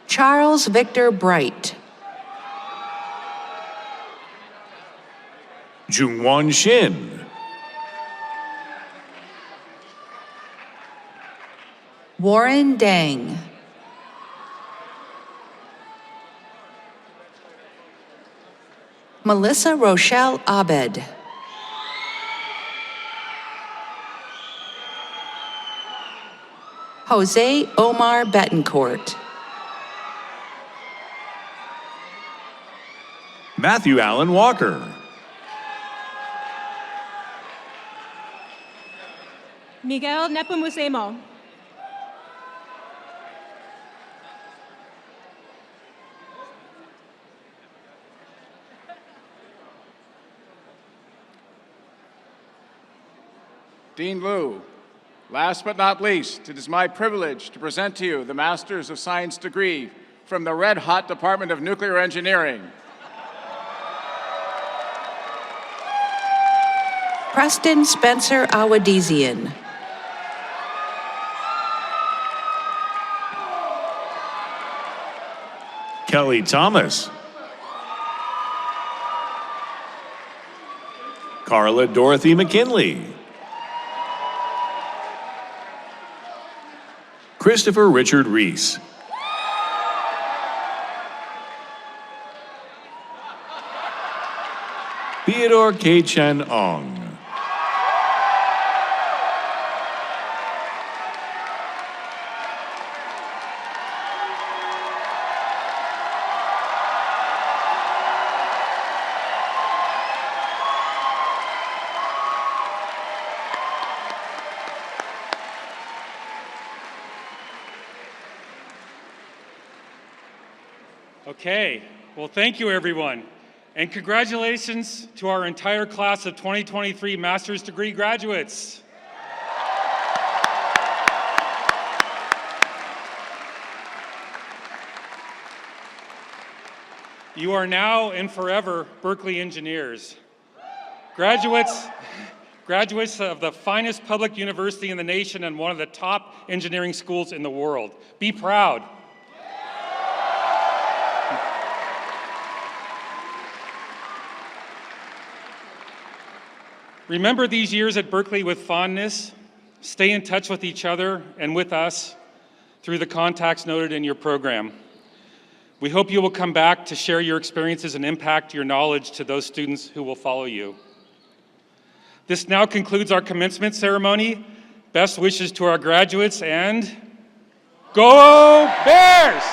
Charles Victor Bright. Jungwon Shin. Warren Dang. Melissa Rochelle Abed. Jose Omar Betancourt. Matthew Allen Walker. Miguel Nepomucemo. Dean Liu, last but not least, it is my privilege to present to you the Masters of Science degree from the red-hot Department of Nuclear Engineering. Preston Spencer Awadizian. Kelly Thomas. Carla Dorothy McKinley. Christopher Richard Reese. Theodore K. Chen Ong. Okay, well, thank you, everyone. And congratulations to our entire class of 2023 master's degree graduates. You are now and forever Berkeley engineers. Graduates of the finest public university in the nation and one of the top engineering schools in the world. Be proud. Remember these years at Berkeley with fondness. Stay in touch with each other and with us through the contacts noted in your program. We hope you will come back to share your experiences and impact your knowledge to those students who will follow you. This now concludes our commencement ceremony. Best wishes to our graduates and go Bears!